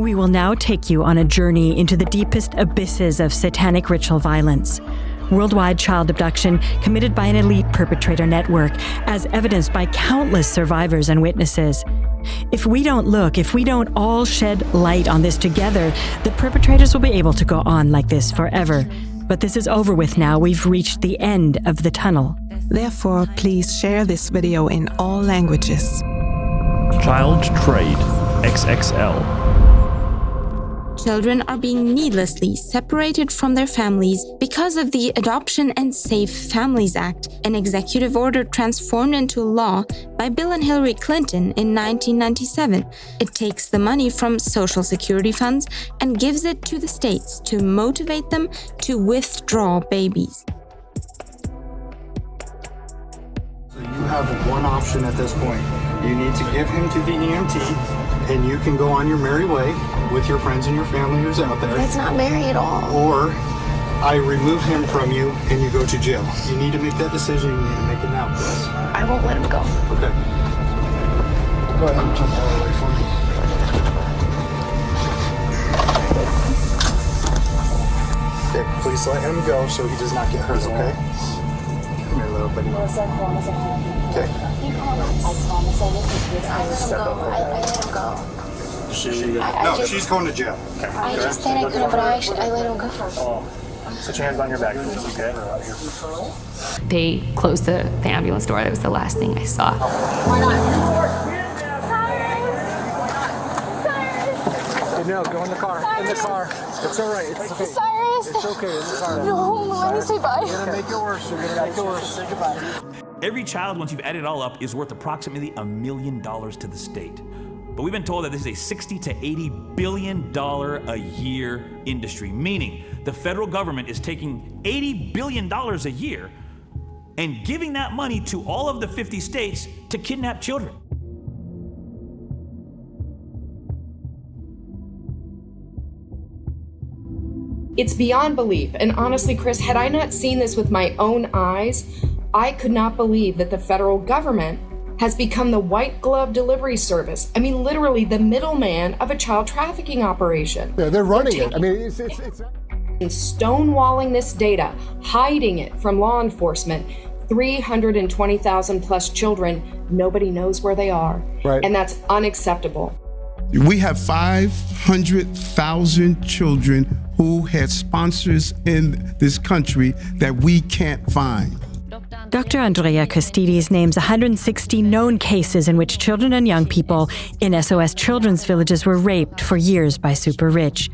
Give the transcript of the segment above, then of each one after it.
We will now take you on a journey into the deepest abysses of satanic ritual violence. Worldwide child abduction committed by an elite perpetrator network, as evidenced by countless survivors and witnesses. If we don't look, if we don't all shed light on this together, the perpetrators will be able to go on like this forever. But this is over with now. We've reached the end of the tunnel. Therefore, please share this video in all languages. Child trade XXL. Children are being needlessly separated from their families because of the Adoption and Safe Families Act, an executive order transformed into law by Bill and Hillary Clinton in 1997. It takes the money from Social Security funds and gives it to the states to motivate them to withdraw babies. So you have one option at this point. You need to give him to the EMT, and you can go on your merry way with your friends and your family who's out there. That's not merry at all. Or I remove him from you and you go to jail. You need to make that decision. You need to make it now, please. I won't let him go. Okay. Go ahead and jump all the way for me. Okay, please let him go so he does not get hurt, okay? Come here, little buddy. Okay. I let him go. She's going to jail. Okay. I just said I couldn't, but I let him go. Put your hands on your back, please, okay? They closed the ambulance door. That was the last thing I saw. Why not? No, go in the car. In the car. It's all right. It's okay. Cyrus! It's okay. In the car. No, let me say bye. You're going to make it worse. You're going to make it worse. Say goodbye. Every child, once you've added it all up, is worth approximately $1 million to the state. But we've been told that this is a $60 to $80 billion a year industry, meaning the federal government is taking $80 billion a year and giving that money to all of the 50 states to kidnap children. It's beyond belief. And honestly, Chris, had I not seen this with my own eyes, I could not believe that the federal government has become the white glove delivery service. I mean, literally the middleman of a child trafficking operation. Yeah, they're running it. I mean, it's stonewalling this data, hiding it from law enforcement. 320,000 plus children, nobody knows where they are. Right. And that's unacceptable. We have 500,000 children who had sponsors in this country that we can't find. Dr. Andrea Costides names 160 known cases in which children and young people in SOS children's villages were raped for years by super rich.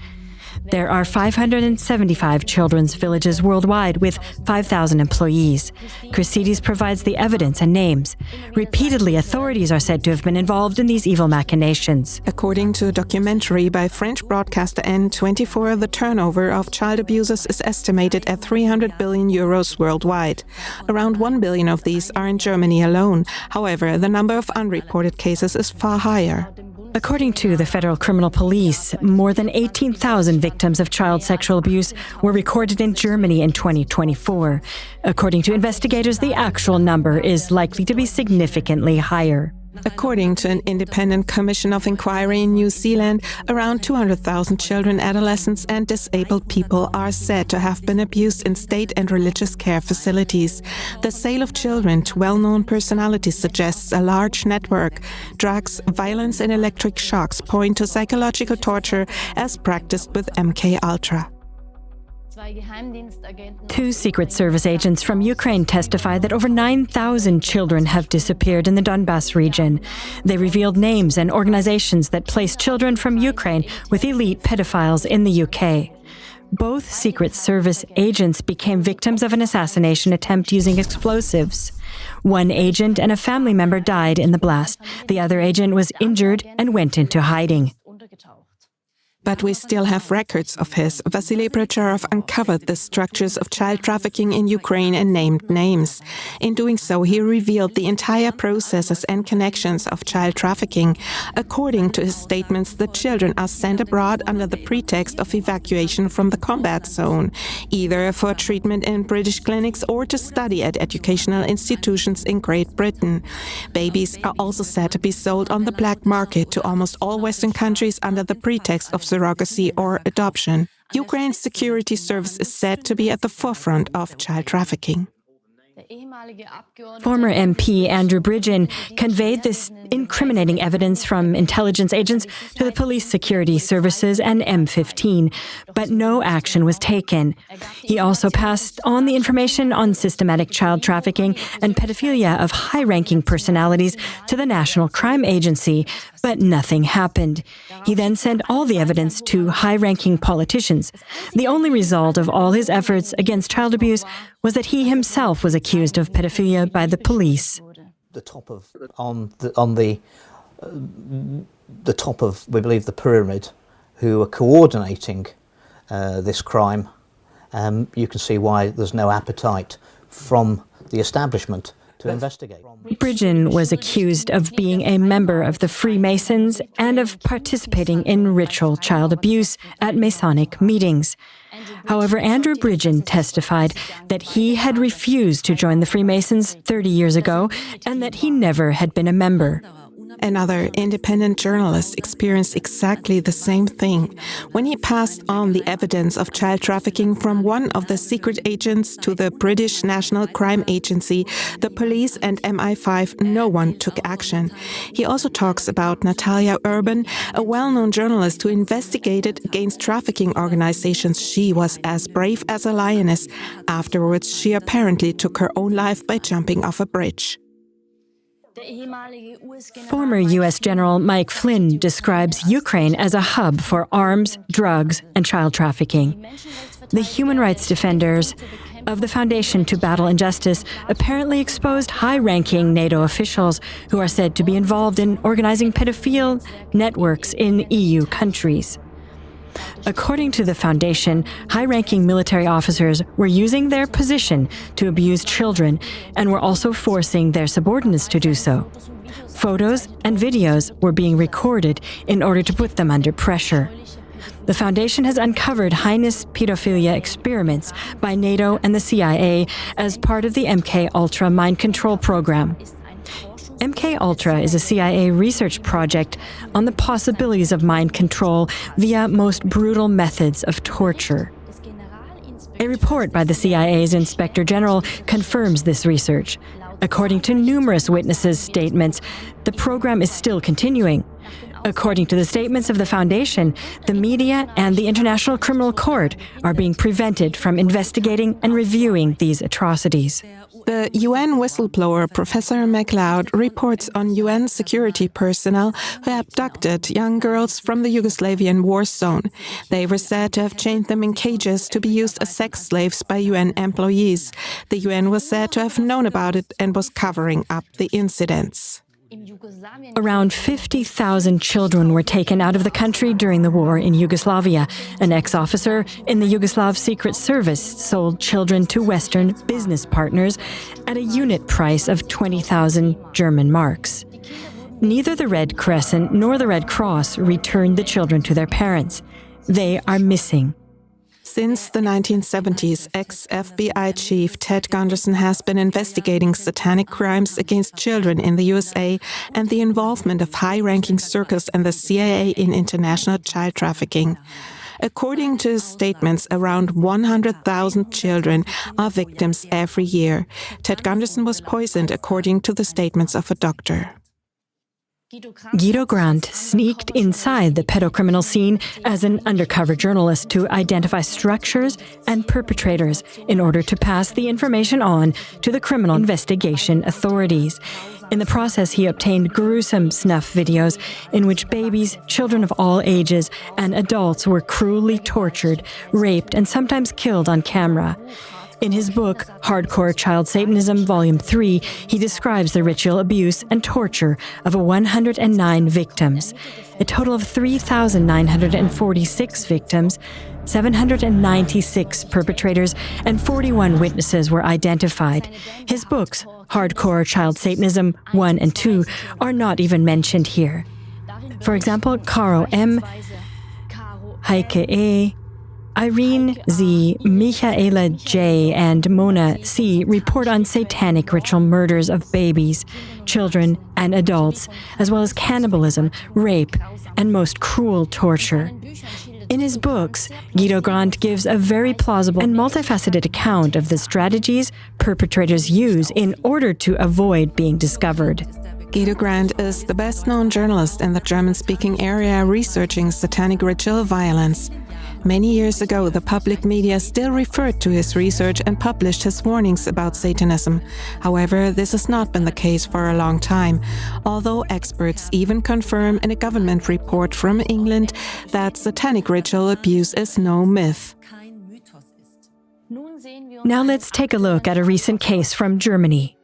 There are 575 children's villages worldwide with 5,000 employees. Costides provides the evidence and names. Repeatedly, authorities are said to have been involved in these evil machinations. According to a documentary by French broadcaster N24, the turnover of child abusers is estimated at 300 billion euros worldwide. Around 1 billion of these are in Germany alone. However, the number of unreported cases is far higher. According to the Federal Criminal Police, more than 18,000 victims of child sexual abuse were recorded in Germany in 2024. According to investigators, the actual number is likely to be significantly higher. According to an independent commission of inquiry in New Zealand, around 200,000 children, adolescents and disabled people are said to have been abused in state and religious care facilities. The sale of children to well-known personalities suggests a large network. Drugs, violence and electric shocks point to psychological torture as practiced with MK-Ultra. 2 Secret Service agents from Ukraine testify that over 9,000 children have disappeared in the Donbas region. They revealed names and organizations that place children from Ukraine with elite pedophiles in the UK. Both Secret Service agents became victims of an assassination attempt using explosives. One agent and a family member died in the blast. The other agent was injured and went into hiding. But we still have records of his. Vasily Pracharov uncovered the structures of child trafficking in Ukraine and named names. In doing so, he revealed the entire processes and connections of child trafficking. According to his statements, the children are sent abroad under the pretext of evacuation from the combat zone, either for treatment in British clinics or to study at educational institutions in Great Britain. Babies are also said to be sold on the black market to almost all Western countries under the pretext of surrogacy or adoption. Ukraine's security service is said to be at the forefront of child trafficking. Former MP Andrew Bridgen conveyed this incriminating evidence from intelligence agents to the police security services and M15, but no action was taken. He also passed on the information on systematic child trafficking and pedophilia of high-ranking personalities to the National Crime Agency, but nothing happened. He then sent all the evidence to high-ranking politicians. The only result of all his efforts against child abuse was that he himself was accused of pedophilia by the police. The top of the top of, we believe, the pyramid, who are coordinating this crime, you can see why there's no appetite from the establishment to investigate. Bridgen was accused of being a member of the Freemasons and of participating in ritual child abuse at Masonic meetings. However, Andrew Bridgen testified that he had refused to join the Freemasons 30 years ago and that he never had been a member. Another independent journalist experienced exactly the same thing. When he passed on the evidence of child trafficking from one of the secret agents to the British National Crime Agency, the police and MI5, no one took action. He also talks about Natalia Urban, a well-known journalist who investigated against trafficking organizations. She was as brave as a lioness. Afterwards, she apparently took her own life by jumping off a bridge. Former U.S. General Mike Flynn describes Ukraine as a hub for arms, drugs, and child trafficking. The human rights defenders of the Foundation to Battle Injustice apparently exposed high-ranking NATO officials who are said to be involved in organizing pedophile networks in EU countries. According to the Foundation, high-ranking military officers were using their position to abuse children and were also forcing their subordinates to do so. Photos and videos were being recorded in order to put them under pressure. The Foundation has uncovered heinous pedophilia experiments by NATO and the CIA as part of the MK-Ultra mind control program. MK-Ultra is a CIA research project on the possibilities of mind control via most brutal methods of torture. A report by the CIA's Inspector General confirms this research. According to numerous witnesses' statements, the program is still continuing. According to the statements of the Foundation, the media and the International Criminal Court are being prevented from investigating and reviewing these atrocities. The UN whistleblower Professor MacLeod reports on UN security personnel who abducted young girls from the Yugoslavian war zone. They were said to have chained them in cages to be used as sex slaves by UN employees. The UN was said to have known about it and was covering up the incidents. Around 50,000 children were taken out of the country during the war in Yugoslavia. An ex-officer in the Yugoslav Secret Service sold children to Western business partners at a unit price of 20,000 German marks. Neither the Red Crescent nor the Red Cross returned the children to their parents. They are missing. Since the 1970s, ex-FBI chief Ted Gunderson has been investigating satanic crimes against children in the USA and the involvement of high-ranking circles and the CIA in international child trafficking. According to his statements, around 100,000 children are victims every year. Ted Gunderson was poisoned, according to the statements of a doctor. Guido Grant sneaked inside the pedocriminal scene as an undercover journalist to identify structures and perpetrators in order to pass the information on to the criminal investigation authorities. In the process, he obtained gruesome snuff videos in which babies, children of all ages, and adults were cruelly tortured, raped, and sometimes killed on camera. In his book, Hardcore Child Satanism, Volume 3, he describes the ritual abuse and torture of 109 victims. A total of 3,946 victims, 796 perpetrators, and 41 witnesses were identified. His books, Hardcore Child Satanism 1 and 2, are not even mentioned here. For example, Caro M., Heike E., Irene Z., Michaela J., and Mona C. report on satanic ritual murders of babies, children, and adults, as well as cannibalism, rape, and most cruel torture. In his books, Guido Grant gives a very plausible and multifaceted account of the strategies perpetrators use in order to avoid being discovered. Guido Grant is the best-known journalist in the German-speaking area researching satanic ritual violence. Many years ago, the public media still referred to his research and published his warnings about Satanism. However, this has not been the case for a long time, although experts even confirm in a government report from England that satanic ritual abuse is no myth. Now let's take a look at a recent case from Germany.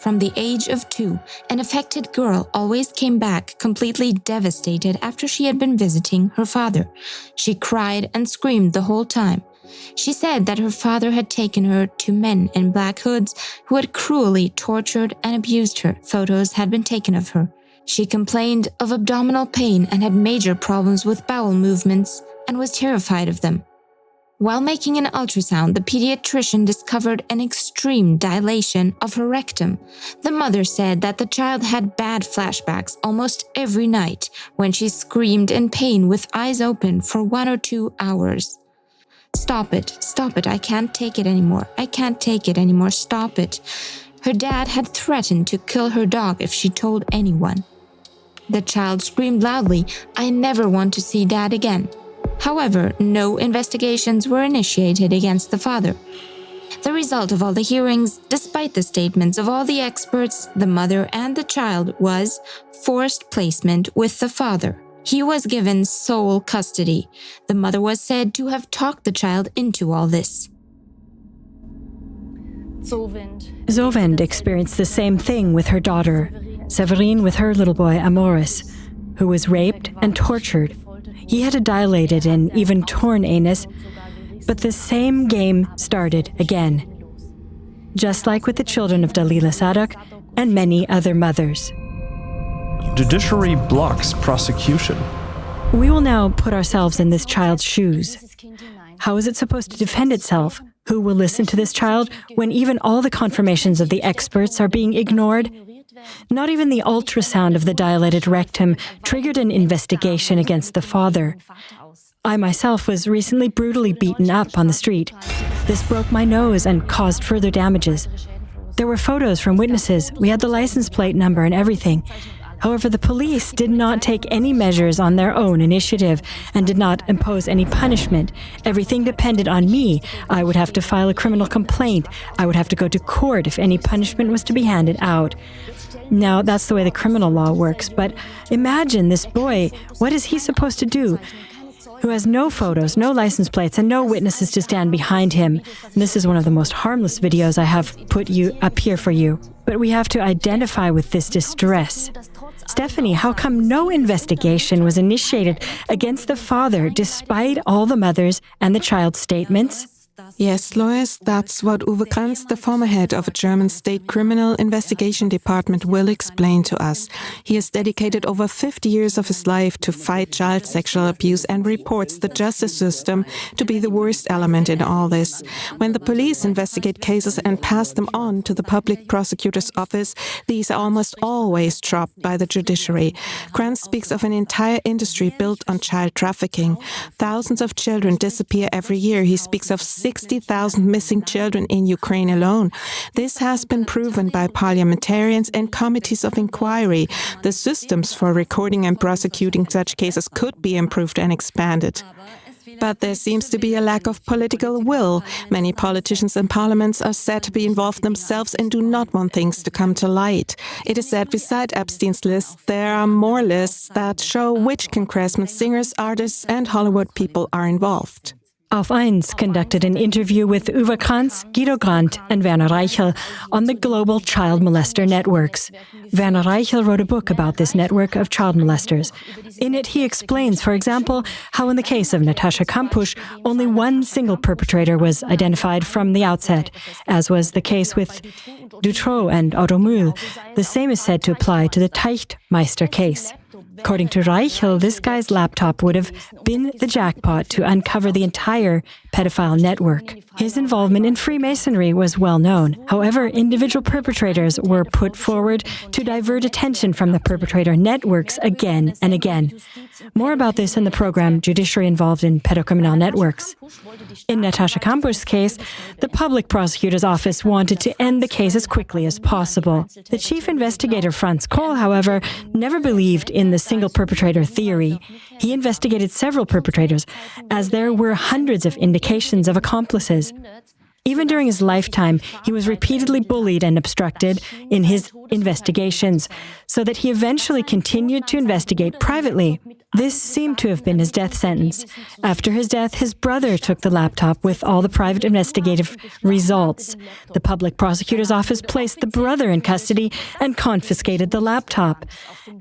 From the age of 2, an affected girl always came back completely devastated after she had been visiting her father. She cried and screamed the whole time. She said that her father had taken her to men in black hoods who had cruelly tortured and abused her. Photos had been taken of her. She complained of abdominal pain and had major problems with bowel movements and was terrified of them. While making an ultrasound, the pediatrician discovered an extreme dilation of her rectum. The mother said that the child had bad flashbacks almost every night when she screamed in pain with eyes open for 1 or 2 hours. Stop it, I can't take it anymore, stop it. Her dad had threatened to kill her dog if she told anyone. The child screamed loudly, I never want to see dad again. However, no investigations were initiated against the father. The result of all the hearings, despite the statements of all the experts, the mother and the child, was forced placement with the father. He was given sole custody. The mother was said to have talked the child into all this. Zovend experienced the same thing with her daughter, Severine with her little boy Amoris, who was raped and tortured. He had a dilated and even torn anus, but the same game started again. Just like with the children of Dalila Sadok and many other mothers. Judiciary blocks prosecution. We will now put ourselves in this child's shoes. How is it supposed to defend itself? Who will listen to this child when even all the confirmations of the experts are being ignored? Not even the ultrasound of the dilated rectum triggered an investigation against the father. I myself was recently brutally beaten up on the street. This broke my nose and caused further damages. There were photos from witnesses. We had the license plate number and everything. However, the police did not take any measures on their own initiative and did not impose any punishment. Everything depended on me. I would have to file a criminal complaint. I would have to go to court if any punishment was to be handed out. Now, that's the way the criminal law works, but imagine this boy, what is he supposed to do? Who has no photos, no license plates, and no witnesses to stand behind him. And this is one of the most harmless videos I have put up here for you. But we have to identify with this distress. Stephanie, how come no investigation was initiated against the father despite all the mother's and the child's statements? Yes, Lois, that's what Uwe Kranz, the former head of a German state criminal investigation department, will explain to us. He has dedicated over 50 years of his life to fight child sexual abuse and reports the justice system to be the worst element in all this. When the police investigate cases and pass them on to the public prosecutor's office, these are almost always dropped by the judiciary. Kranz speaks of an entire industry built on child trafficking. Thousands of children disappear every year. He speaks of 60,000 missing children in Ukraine alone. This has been proven by parliamentarians and committees of inquiry. The systems for recording and prosecuting such cases could be improved and expanded. But there seems to be a lack of political will. Many politicians and parliaments are said to be involved themselves and do not want things to come to light. It is said beside Epstein's list, there are more lists that show which congressmen, singers, artists, and Hollywood people are involved. Auf 1 conducted an interview with Uwe Kranz, Guido Grant, and Werner Reichel on the global child molester networks. Werner Reichel wrote a book about this network of child molesters. In it, he explains, for example, how in the case of Natascha Kampusch, only one single perpetrator was identified from the outset, as was the case with Dutroux and Otto Mühl. The same is said to apply to the Teichtmeister case. According to Reichel, this guy's laptop would have been the jackpot to uncover the entire pedophile network. His involvement in Freemasonry was well known. However, individual perpetrators were put forward to divert attention from the perpetrator networks again and again. More about this in the program Judiciary Involved in Pedocriminal Networks. In Natascha Kampusch's case, the public prosecutor's office wanted to end the case as quickly as possible. The chief investigator, Franz Kohl, however, never believed in the single perpetrator theory. He investigated several perpetrators, as there were hundreds of indications of accomplices. Even during his lifetime, he was repeatedly bullied and obstructed in his investigations, so that he eventually continued to investigate privately. This seemed to have been his death sentence. After his death, his brother took the laptop with all the private investigative results. The public prosecutor's office placed the brother in custody and confiscated the laptop.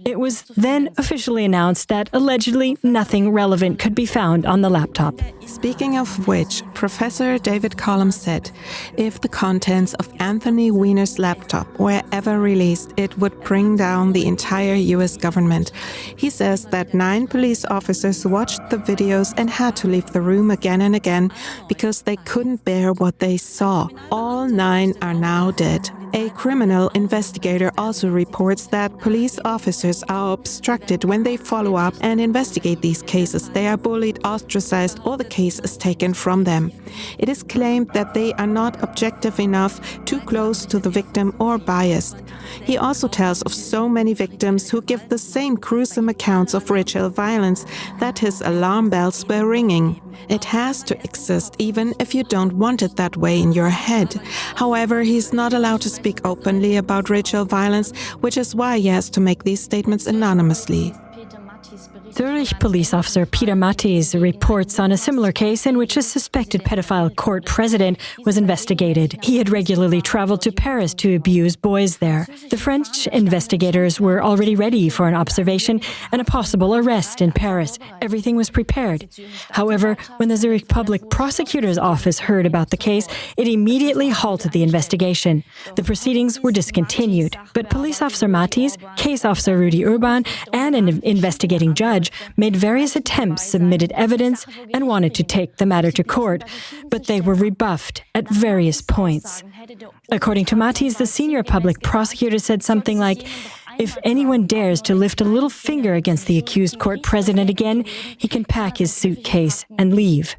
It was then officially announced that allegedly nothing relevant could be found on the laptop. Speaking of which, Professor David Collum said, if the contents of Anthony Weiner's laptop were ever released, it would bring down the entire US government. He says that 9 police officers watched the videos and had to leave the room again and again because they couldn't bear what they saw. All 9 are now dead. A criminal investigator also reports that police officers are obstructed when they follow up and investigate these cases. They are bullied, ostracized, or the case is taken from them. It is claimed that they are not objective enough, too close to the victim, or biased. He also tells of so many victims who give the same gruesome accounts of ritual violence that his alarm bells were ringing. It has to exist even if you don't want it that way in your head. However, he's not allowed to speak openly about ritual violence, which is why he has to make these statements anonymously. Zurich police officer Peter Mattis reports on a similar case in which a suspected pedophile court president was investigated. He had regularly traveled to Paris to abuse boys there. The French investigators were already ready for an observation and a possible arrest in Paris. Everything was prepared. However, when the Zurich public prosecutor's office heard about the case, it immediately halted the investigation. The proceedings were discontinued. But police officer Mattis, case officer Rudy Urban, and an investigating judge made various attempts, submitted evidence, and wanted to take the matter to court, but they were rebuffed at various points. According to Mattis, the senior public prosecutor said something like, "If anyone dares to lift a little finger against the accused court president again, he can pack his suitcase and leave."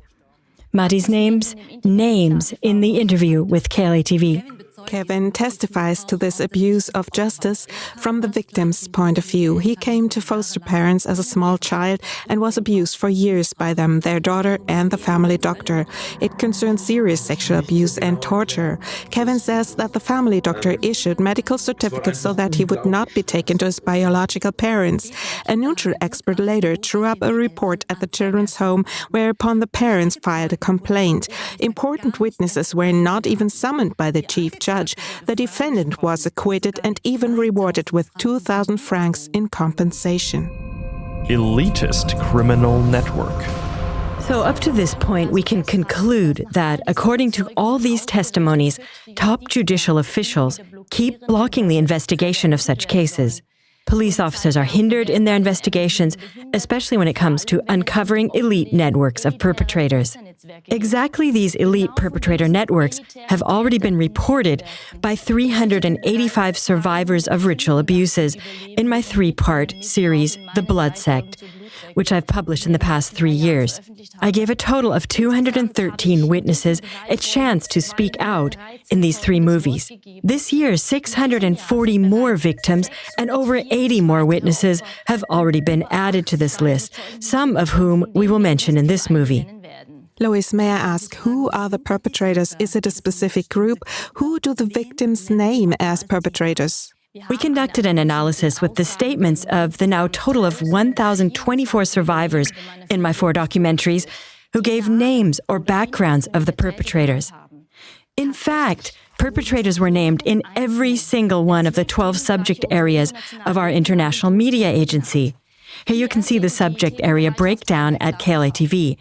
Mattis names names in the interview with KLA-TV. Kevin testifies to this abuse of justice from the victim's point of view. He came to foster parents as a small child and was abused for years by them, their daughter, and the family doctor. It concerned serious sexual abuse and torture. Kevin says that the family doctor issued medical certificates so that he would not be taken to his biological parents. A neutral expert later drew up a report at the children's home, whereupon the parents filed a complaint. Important witnesses were not even summoned by the chief judge. The defendant was acquitted and even rewarded with 2,000 francs in compensation. Elitist criminal network. So up to this point, we can conclude that, according to all these testimonies, top judicial officials keep blocking the investigation of such cases. Police officers are hindered in their investigations, especially when it comes to uncovering elite networks of perpetrators. Exactly these elite perpetrator networks have already been reported by 385 survivors of ritual abuses in my 3-part series, The Blood Sect, which I've published in the past 3 years. I gave a total of 213 witnesses a chance to speak out in these 3 movies. This year, 640 more victims and over 80 more witnesses have already been added to this list, some of whom we will mention in this movie. Lois, may I ask, who are the perpetrators? Is it a specific group? Who do the victims name as perpetrators? We conducted an analysis with the statements of the now total of 1,024 survivors in my 4 documentaries, who gave names or backgrounds of the perpetrators. In fact, perpetrators were named in every single one of the 12 subject areas of our international media agency. Here you can see the subject area breakdown at KLA-TV.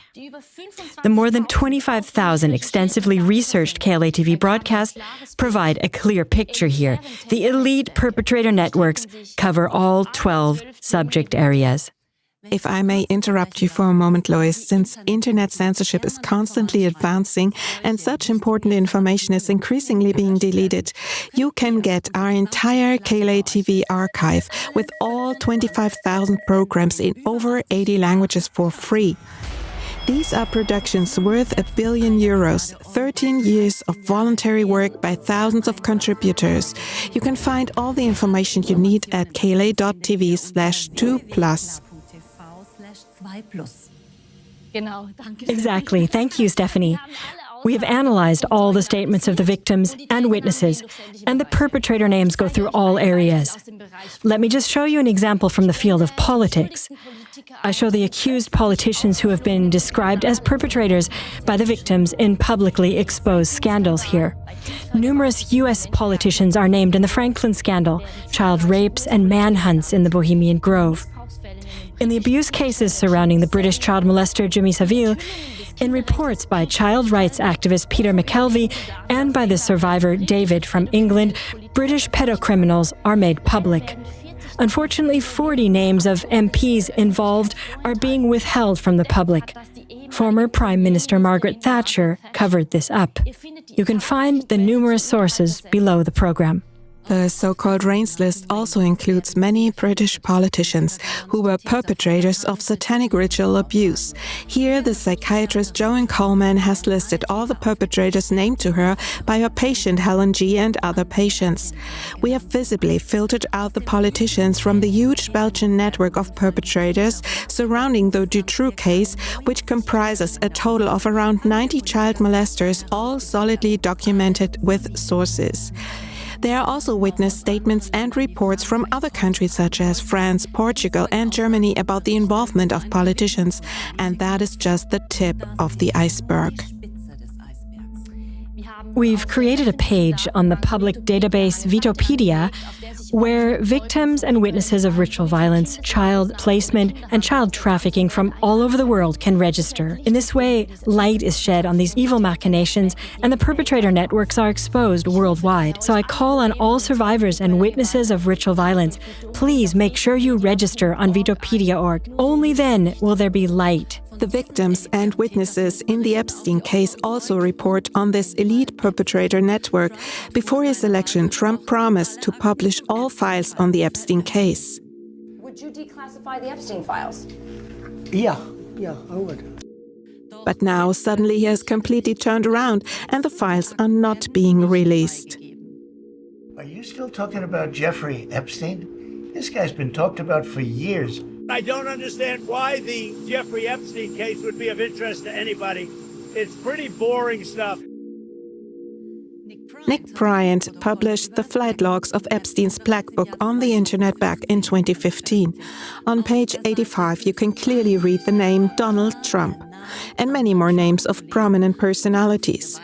The more than 25,000 extensively researched KLA-TV broadcasts provide a clear picture here. The elite perpetrator networks cover all 12 subject areas. If I may interrupt you for a moment, Lois, since internet censorship is constantly advancing and such important information is increasingly being deleted, you can get our entire KLA-TV archive with all 25,000 programs in over 80 languages for free. These are productions worth €1 billion, 13 years of voluntary work by thousands of contributors. You can find all the information you need at kla.tv/2+. Exactly. Thank you, Stephanie. We have analyzed all the statements of the victims and witnesses, and the perpetrator names go through all areas. Let me just show you an example from the field of politics. I show the accused politicians who have been described as perpetrators by the victims in publicly exposed scandals here. Numerous U.S. politicians are named in the Franklin scandal, child rapes and manhunts in the Bohemian Grove. In the abuse cases surrounding the British child molester Jimmy Savile, in reports by child rights activist Peter McKelvey and by the survivor David from England, British pedocriminals are made public. Unfortunately, 40 names of MPs involved are being withheld from the public. Former Prime Minister Margaret Thatcher covered this up. You can find the numerous sources below the program. The so-called Reigns list also includes many British politicians who were perpetrators of satanic ritual abuse. Here, the psychiatrist Joanne Coleman has listed all the perpetrators named to her by her patient Helen G. and other patients. We have visibly filtered out the politicians from the huge Belgian network of perpetrators surrounding the Dutroux case, which comprises a total of around 90 child molesters, all solidly documented with sources. There are also witness statements and reports from other countries such as France, Portugal, and Germany about the involvement of politicians, and that is just the tip of the iceberg. We've created a page on the public database Vitopedia where victims and witnesses of ritual violence, child placement, and child trafficking from all over the world can register. In this way, light is shed on these evil machinations and the perpetrator networks are exposed worldwide. So I call on all survivors and witnesses of ritual violence, please make sure you register on Vitopedia.org. Only then will there be light. The victims and witnesses in the Epstein case also report on this elite perpetrator network. Before his election, Trump promised to publish all files on the Epstein case. Would you declassify the Epstein files? Yeah, I would. But now, suddenly he has completely turned around and the files are not being released. Are you still talking about Jeffrey Epstein? This guy's been talked about for years. I don't understand why the Jeffrey Epstein case would be of interest to anybody. It's pretty boring stuff. Nick Bryant published the flight logs of Epstein's black book on the internet back in 2015. On page 85, you can clearly read the name Donald Trump and many more names of prominent personalities.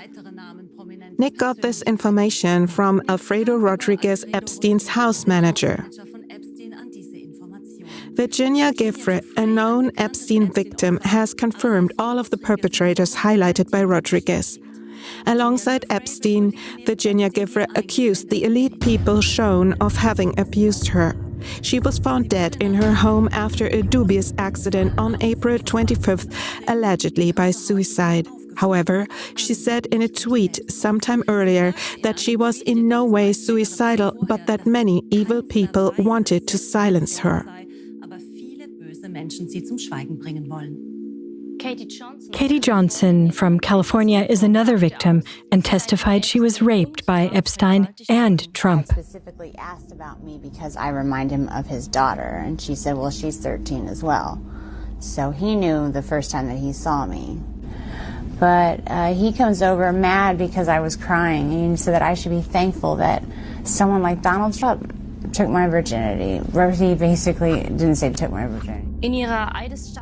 Nick got this information from Alfredo Rodriguez, Epstein's house manager. Virginia Giffre, a known Epstein victim, has confirmed all of the perpetrators highlighted by Rodriguez. Alongside Epstein, Virginia Giffre accused the elite people shown of having abused her. She was found dead in her home after a dubious accident on April 25th, allegedly by suicide. However, she said in a tweet sometime earlier that she was in no way suicidal, but that many evil people wanted to silence her. Katie Johnson from California is another victim and testified she was raped by Epstein and Trump. I specifically asked about me because I remind him of his daughter, and she said, well, she's 13 as well. So he knew the first time that he saw me. But he comes over mad because I was crying, and he said that I should be thankful that someone like Donald Trump took my virginity. He basically didn't say took my virginity.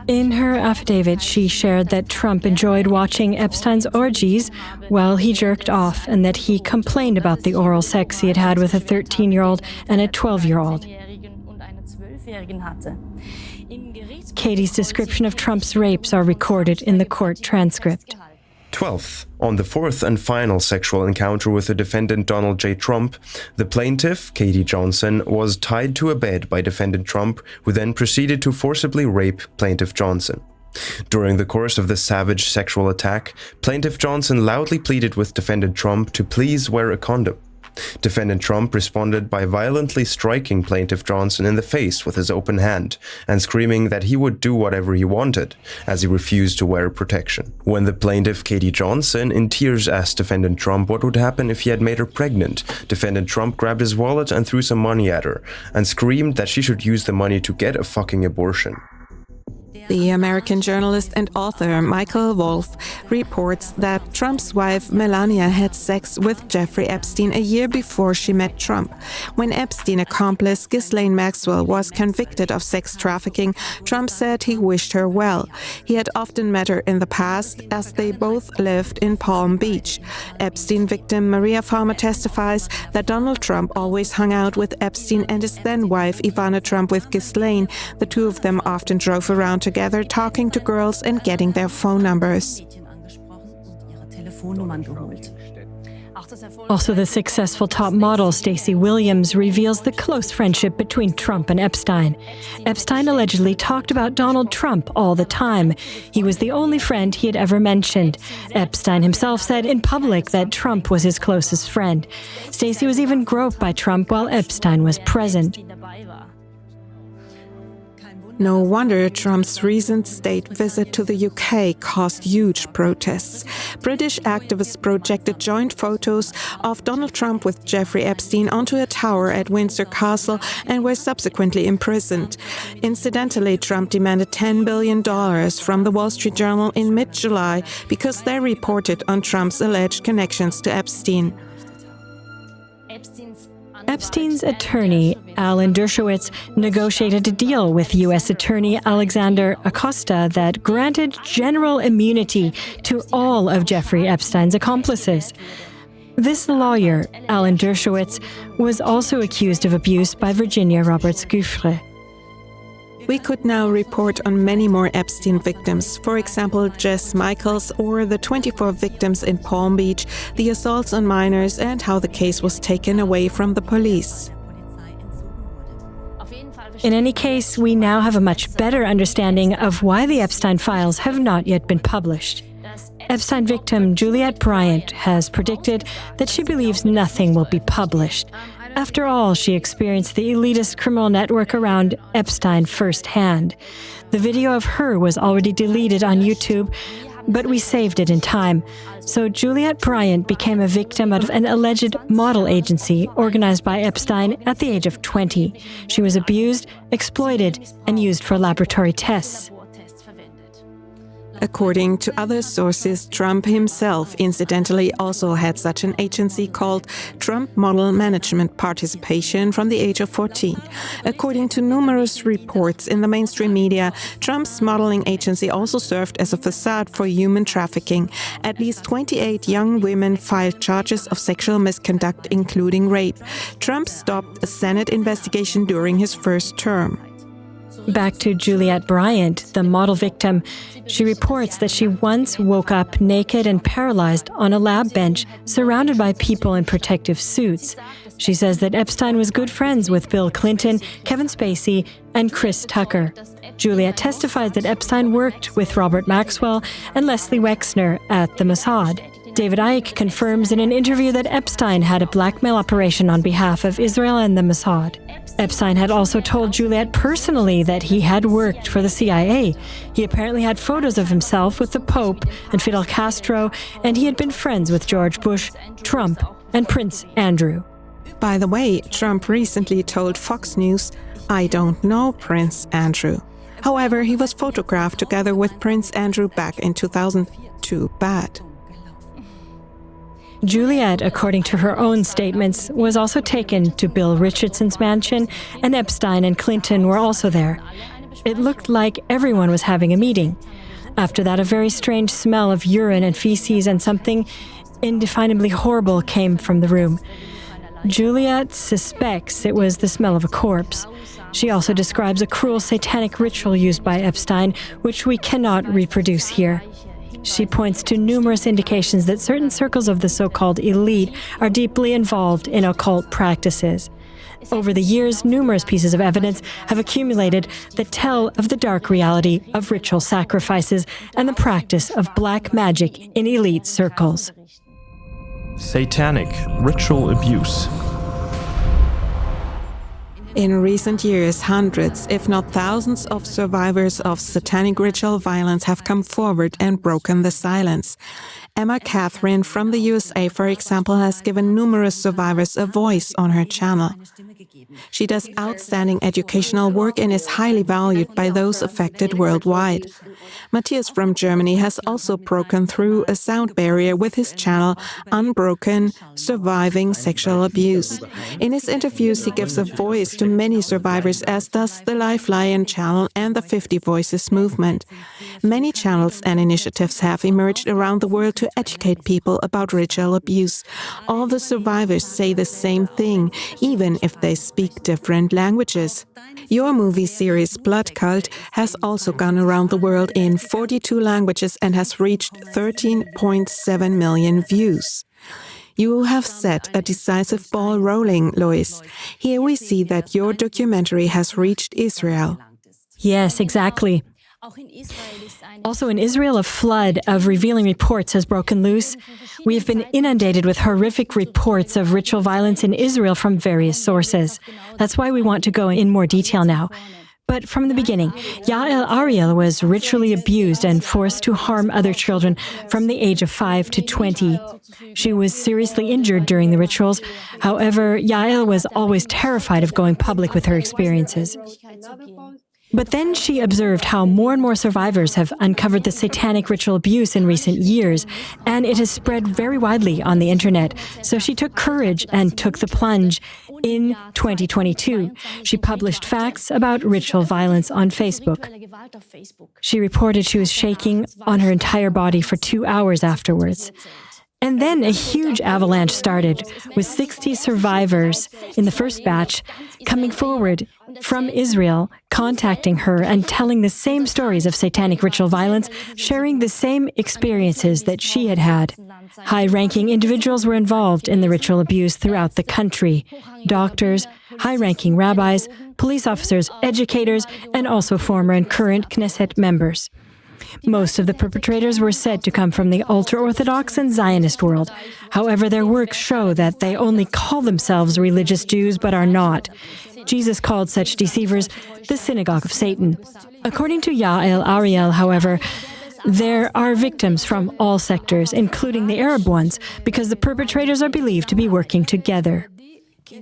In her affidavit, she shared that Trump enjoyed watching Epstein's orgies while he jerked off and that he complained about the oral sex he had had with a 13-year-old and a 12-year-old. Katie's description of Trump's rapes are recorded in the court transcript. 12th, on the fourth and final sexual encounter with the defendant Donald J. Trump, the plaintiff, Katie Johnson, was tied to a bed by defendant Trump, who then proceeded to forcibly rape plaintiff Johnson. During the course of the savage sexual attack, plaintiff Johnson loudly pleaded with defendant Trump to please wear a condom. Defendant Trump responded by violently striking plaintiff Johnson in the face with his open hand and screaming that he would do whatever he wanted, as he refused to wear protection. When the plaintiff, Katie Johnson, in tears asked defendant Trump what would happen if he had made her pregnant, defendant Trump grabbed his wallet and threw some money at her and screamed that she should use the money to get a fucking abortion. The American journalist and author Michael Wolff reports that Trump's wife Melania had sex with Jeffrey Epstein a year before she met Trump. When Epstein accomplice Ghislaine Maxwell was convicted of sex trafficking, Trump said he wished her well. He had often met her in the past, as they both lived in Palm Beach. Epstein victim Maria Farmer testifies that Donald Trump always hung out with Epstein and his then-wife Ivana Trump with Ghislaine. The two of them often drove around together, talking to girls and getting their phone numbers. Also, the successful top model Stacey Williams reveals the close friendship between Trump and Epstein. Epstein allegedly talked about Donald Trump all the time. He was the only friend he had ever mentioned. Epstein himself said in public that Trump was his closest friend. Stacey was even groped by Trump while Epstein was present. No wonder Trump's recent state visit to the UK caused huge protests. British activists projected joint photos of Donald Trump with Jeffrey Epstein onto a tower at Windsor Castle and were subsequently imprisoned. Incidentally, Trump demanded $10 billion from the Wall Street Journal in mid-July because they reported on Trump's alleged connections to Epstein. Epstein's attorney, Alan Dershowitz, negotiated a deal with U.S. Attorney Alexander Acosta that granted general immunity to all of Jeffrey Epstein's accomplices. This lawyer, Alan Dershowitz, was also accused of abuse by Virginia Roberts-Giuffre. We could now report on many more Epstein victims, for example, Jess Michaels or the 24 victims in Palm Beach, the assaults on minors, and how the case was taken away from the police. In any case, we now have a much better understanding of why the Epstein files have not yet been published. Epstein victim Juliette Bryant has predicted that she believes nothing will be published. After all, she experienced the elitist criminal network around Epstein firsthand. The video of her was already deleted on YouTube, but we saved it in time. So Juliette Bryant became a victim of an alleged model agency organized by Epstein at the age of 20. She was abused, exploited, and used for laboratory tests. According to other sources, Trump himself incidentally also had such an agency called Trump Model Management Participation from the age of 14. According to numerous reports in the mainstream media, Trump's modeling agency also served as a facade for human trafficking. At least 28 young women filed charges of sexual misconduct, including rape. Trump stopped a Senate investigation during his first term. Back to Juliette Bryant, the model victim. She reports that she once woke up naked and paralyzed on a lab bench, surrounded by people in protective suits. She says that Epstein was good friends with Bill Clinton, Kevin Spacey, and Chris Tucker. Juliette testified that Epstein worked with Robert Maxwell and Leslie Wexner at the Mossad. David Icke confirms in an interview that Epstein had a blackmail operation on behalf of Israel and the Mossad. Epstein had also told Juliette personally that he had worked for the CIA. He apparently had photos of himself with the Pope and Fidel Castro, and he had been friends with George Bush, Trump, and Prince Andrew. By the way, Trump recently told Fox News, "I don't know Prince Andrew." However, he was photographed together with Prince Andrew back in 2000. Too bad. Juliette, according to her own statements, was also taken to Bill Richardson's mansion, and Epstein and Clinton were also there. It looked like everyone was having a meeting. After that, a very strange smell of urine and feces and something indefinably horrible came from the room. Juliet suspects it was the smell of a corpse. She also describes a cruel satanic ritual used by Epstein, which we cannot reproduce here. She points to numerous indications that certain circles of the so-called elite are deeply involved in occult practices. Over the years, numerous pieces of evidence have accumulated that tell of the dark reality of ritual sacrifices and the practice of black magic in elite circles. Satanic ritual abuse. In recent years, hundreds, if not thousands, of survivors of satanic ritual violence have come forward and broken the silence. Emma Catherine from the USA, for example, has given numerous survivors a voice on her channel. She does outstanding educational work and is highly valued by those affected worldwide. Matthias from Germany has also broken through a sound barrier with his channel Unbroken: Surviving Sexual Abuse. In his interviews, he gives a voice to many survivors, as does the Life Lion channel and the 50 Voices movement. Many channels and initiatives have emerged around the world to educate people about ritual abuse. All the survivors say the same thing, even if they speak different languages. Your movie series Blood Cult has also gone around the world in 42 languages and has reached 13.7 million views. You have set a decisive ball rolling, Lois. Here we see that your documentary has reached Israel. Yes, exactly. Also in Israel, a flood of revealing reports has broken loose. We have been inundated with horrific reports of ritual violence in Israel from various sources. That's why we want to go in more detail now. But from the beginning, Yael Ariel was ritually abused and forced to harm other children from the age of 5 to 20. She was seriously injured during the rituals. However, Yael was always terrified of going public with her experiences. But then she observed how more and more survivors have uncovered the satanic ritual abuse in recent years, and it has spread very widely on the internet. So she took courage and took the plunge. In 2022, she published facts about ritual violence on Facebook. She reported she was shaking on her entire body for 2 hours afterwards. And then a huge avalanche started, with 60 survivors in the first batch coming forward from Israel, contacting her and telling the same stories of satanic ritual violence, sharing the same experiences that she had had. High-ranking individuals were involved in the ritual abuse throughout the country: doctors, high-ranking rabbis, police officers, educators, and also former and current Knesset members. Most of the perpetrators were said to come from the ultra-Orthodox and Zionist world. However, their works show that they only call themselves religious Jews but are not. Jesus called such deceivers the synagogue of Satan. According to Yael Ariel, however, there are victims from all sectors, including the Arab ones, because the perpetrators are believed to be working together.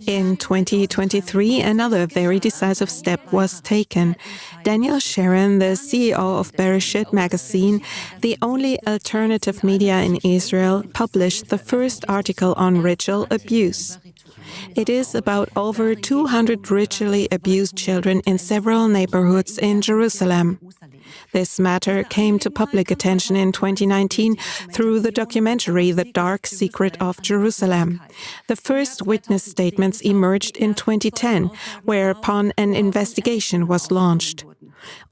In 2023, another very decisive step was taken. Daniel Sharon, the CEO of Bereshit magazine, the only alternative media in Israel, published the first article on ritual abuse. It is about over 200 ritually abused children in several neighborhoods in Jerusalem. This matter came to public attention in 2019 through the documentary The Dark Secret of Jerusalem. The first witness statements emerged in 2010, whereupon an investigation was launched.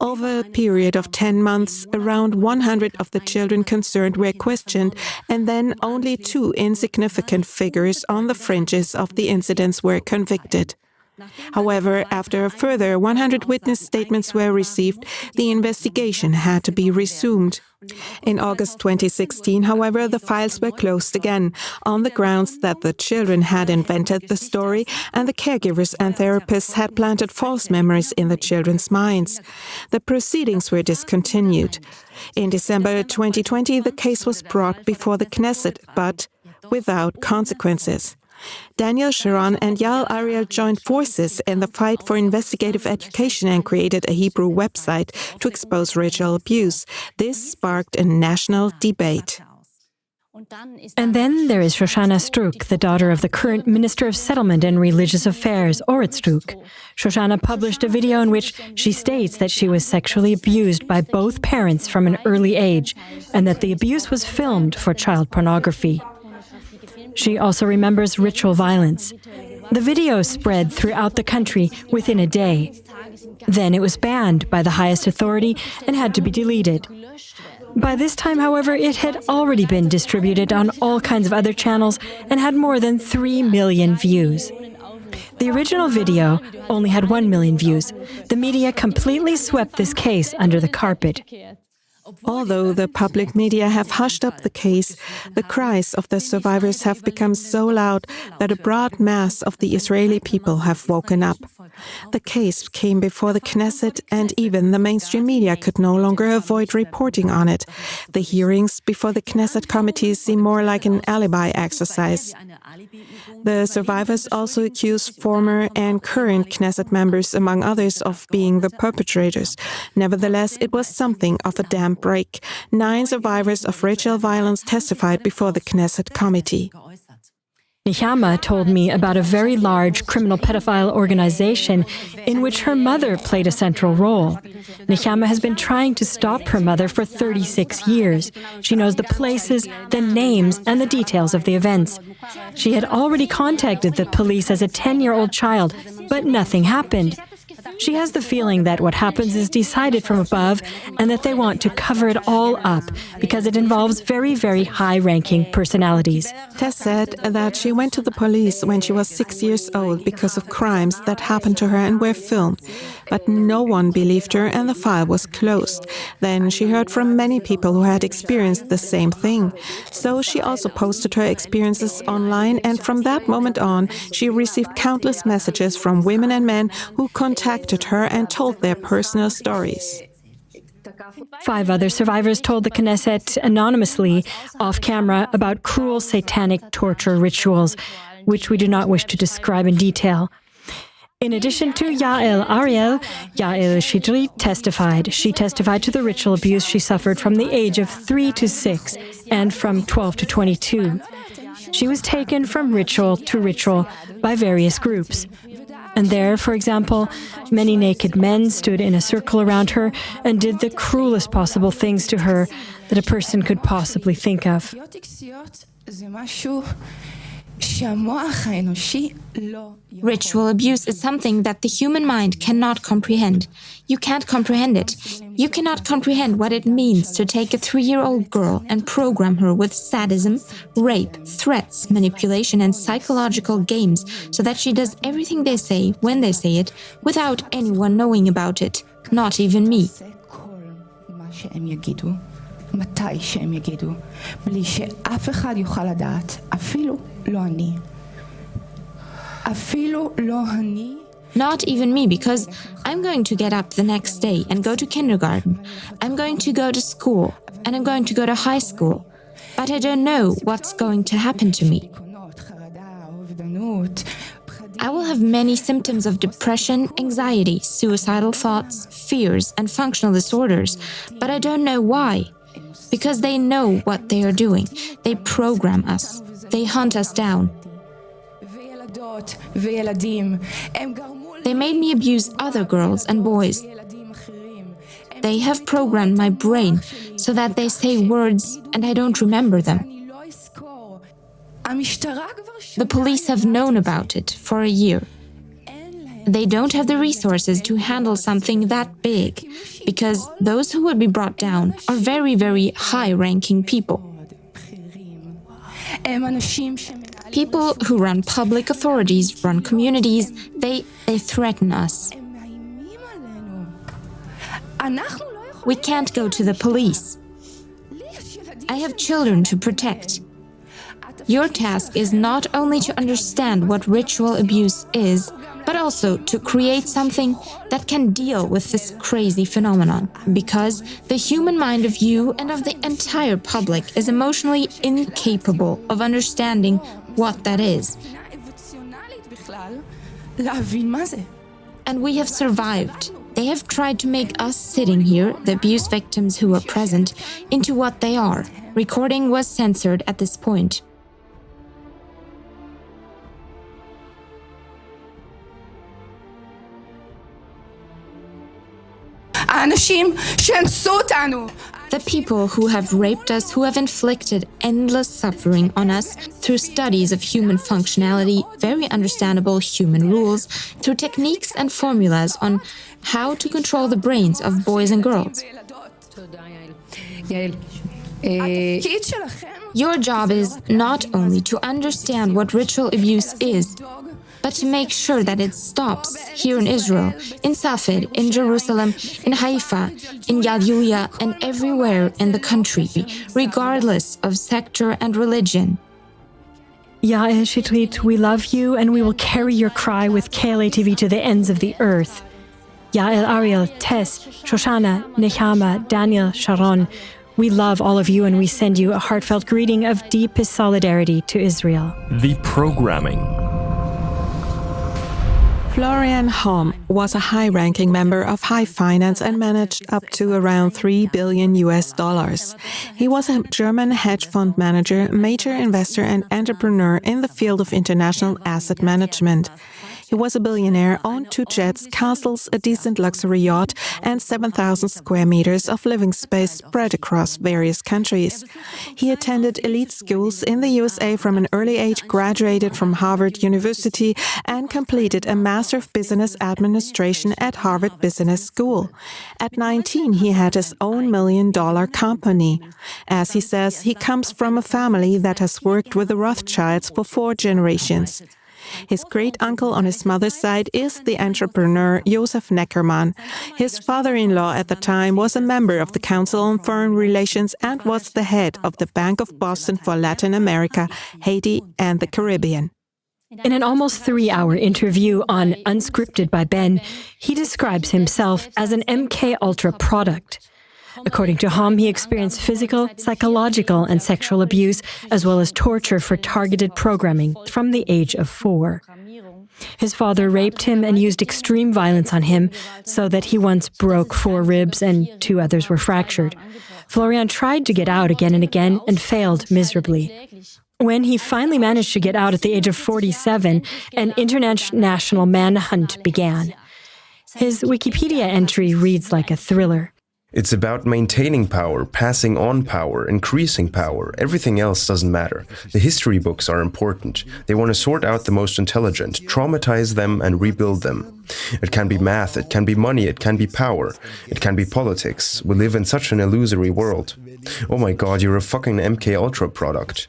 Over a period of 10 months, around 100 of the children concerned were questioned, and then only 2 insignificant figures on the fringes of the incidents were convicted. However, after a further 100 witness statements were received, the investigation had to be resumed. In August 2016, however, the files were closed again, on the grounds that the children had invented the story and the caregivers and therapists had planted false memories in the children's minds. The proceedings were discontinued. In December 2020, the case was brought before the Knesset, but without consequences. Daniel Sharon and Yael Ariel joined forces in the fight for investigative education and created a Hebrew website to expose ritual abuse. This sparked a national debate. And then there is Shoshana Struk, the daughter of the current Minister of Settlement and Religious Affairs, Orit Struk. Shoshana published a video in which she states that she was sexually abused by both parents from an early age, and that the abuse was filmed for child pornography. She also remembers ritual violence. The video spread throughout the country within a day. Then it was banned by the highest authority and had to be deleted. By this time, however, it had already been distributed on all kinds of other channels and had more than 3 million views. The original video only had 1 million views. The media completely swept this case under the carpet. Although the public media have hushed up the case, the cries of the survivors have become so loud that a broad mass of the Israeli people have woken up. The case came before the Knesset, and even the mainstream media could no longer avoid reporting on it. The hearings before the Knesset committees seem more like an alibi exercise. The survivors also accuse former and current Knesset members, among others, of being the perpetrators. Nevertheless, it was something of a dam break. 9 survivors of ritual violence testified before the Knesset committee. Nechama told me about a very large criminal pedophile organization in which her mother played a central role. Nechama has been trying to stop her mother for 36 years. She knows the places, the names, and the details of the events. She had already contacted the police as a 10-year-old child, but nothing happened. She has the feeling that what happens is decided from above and that they want to cover it all up because it involves very, very high-ranking personalities. Tess said that she went to the police when she was 6 years old because of crimes that happened to her and were filmed. But no one believed her and the file was closed. Then she heard from many people who had experienced the same thing. So she also posted her experiences online, and from that moment on, she received countless messages from women and men who contacted her and told their personal stories. 5 other survivors told the Knesset anonymously, off-camera, about cruel satanic torture rituals, which we do not wish to describe in detail. In addition to Yael Ariel, Yael Shidri testified. She testified to the ritual abuse she suffered from the age of 3 to 6 and from 12 to 22. She was taken from ritual to ritual by various groups. And there, for example, many naked men stood in a circle around her and did the cruelest possible things to her that a person could possibly think of. Ritual abuse is something that the human mind cannot comprehend. You can't comprehend it. You cannot comprehend what it means to take a 3-year-old girl and program her with sadism, rape, threats, manipulation, and psychological games so that she does everything they say when they say it without anyone knowing about it, not even me. מתי שהם יגידו, בלי שאף אחד יוכל לדעת, אפילו לא אני. אפילו לא אני. Not even me, because I'm going to get up the next day and go to kindergarten. I'm going to go to school, and I'm going to go to high school. But I don't know what's going to happen to me. I will have many symptoms of depression, anxiety, suicidal thoughts, fears, and functional disorders, but I don't know why. Because they know what they are doing. They program us. They hunt us down. They made me abuse other girls and boys. They have programmed my brain so that they say words and I don't remember them. The police have known about it for a year. They don't have the resources to handle something that big, because those who would be brought down are very, very high-ranking people. People who run public authorities, run communities, they threaten us. We can't go to the police. I have children to protect. Your task is not only to understand what ritual abuse is, but also to create something that can deal with this crazy phenomenon, because the human mind of you and of the entire public is emotionally incapable of understanding what that is. And we have survived. They have tried to make us sitting here, the abuse victims who were present, into what they are. Recording was censored at this point. The people who have raped us, who have inflicted endless suffering on us through studies of human functionality, very understandable human rules, through techniques and formulas on how to control the brains of boys and girls. Your job is not only to understand what ritual abuse is, but to make sure that it stops here in Israel, in Safed, in Jerusalem, in Haifa, in Yad and everywhere in the country, regardless of sector and religion. Yael Shitrit, we love you and we will carry your cry with KLA TV to the ends of the earth. Yael, Ariel, Tess, Shoshana, Nechama, Daniel, Sharon, we love all of you and we send you a heartfelt greeting of deepest solidarity to Israel. The programming. Florian Homm was a high-ranking member of high finance and managed up to around $3 billion. He was a German hedge fund manager, major investor and entrepreneur in the field of international asset management. He was a billionaire, owned 2 jets, castles, a decent luxury yacht, and 7,000 square meters of living space spread across various countries. He attended elite schools in the USA from an early age, graduated from Harvard University, and completed a Master of Business Administration at Harvard Business School. At 19, he had his own $1 million company. As he says, he comes from a family that has worked with the Rothschilds for 4 generations. His great-uncle on his mother's side is the entrepreneur Josef Neckermann. His father-in-law at the time was a member of the Council on Foreign Relations and was the head of the Bank of Boston for Latin America, Haiti, and the Caribbean. In an almost 3-hour interview on Unscripted by Ben, he describes himself as an MK Ultra product. According to Homm, he experienced physical, psychological, and sexual abuse, as well as torture for targeted programming from the age of 4. His father raped him and used extreme violence on him, so that he once broke 4 ribs and 2 others were fractured. Florian tried to get out again and again and failed miserably. When he finally managed to get out at the age of 47, an international manhunt began. His Wikipedia entry reads like a thriller. It's about maintaining power, passing on power, increasing power. Everything else doesn't matter. The history books are important. They want to sort out the most intelligent, traumatize them and rebuild them. It can be math, it can be money, it can be power, it can be politics. We live in such an illusory world. Oh my god, you're a fucking MK Ultra product.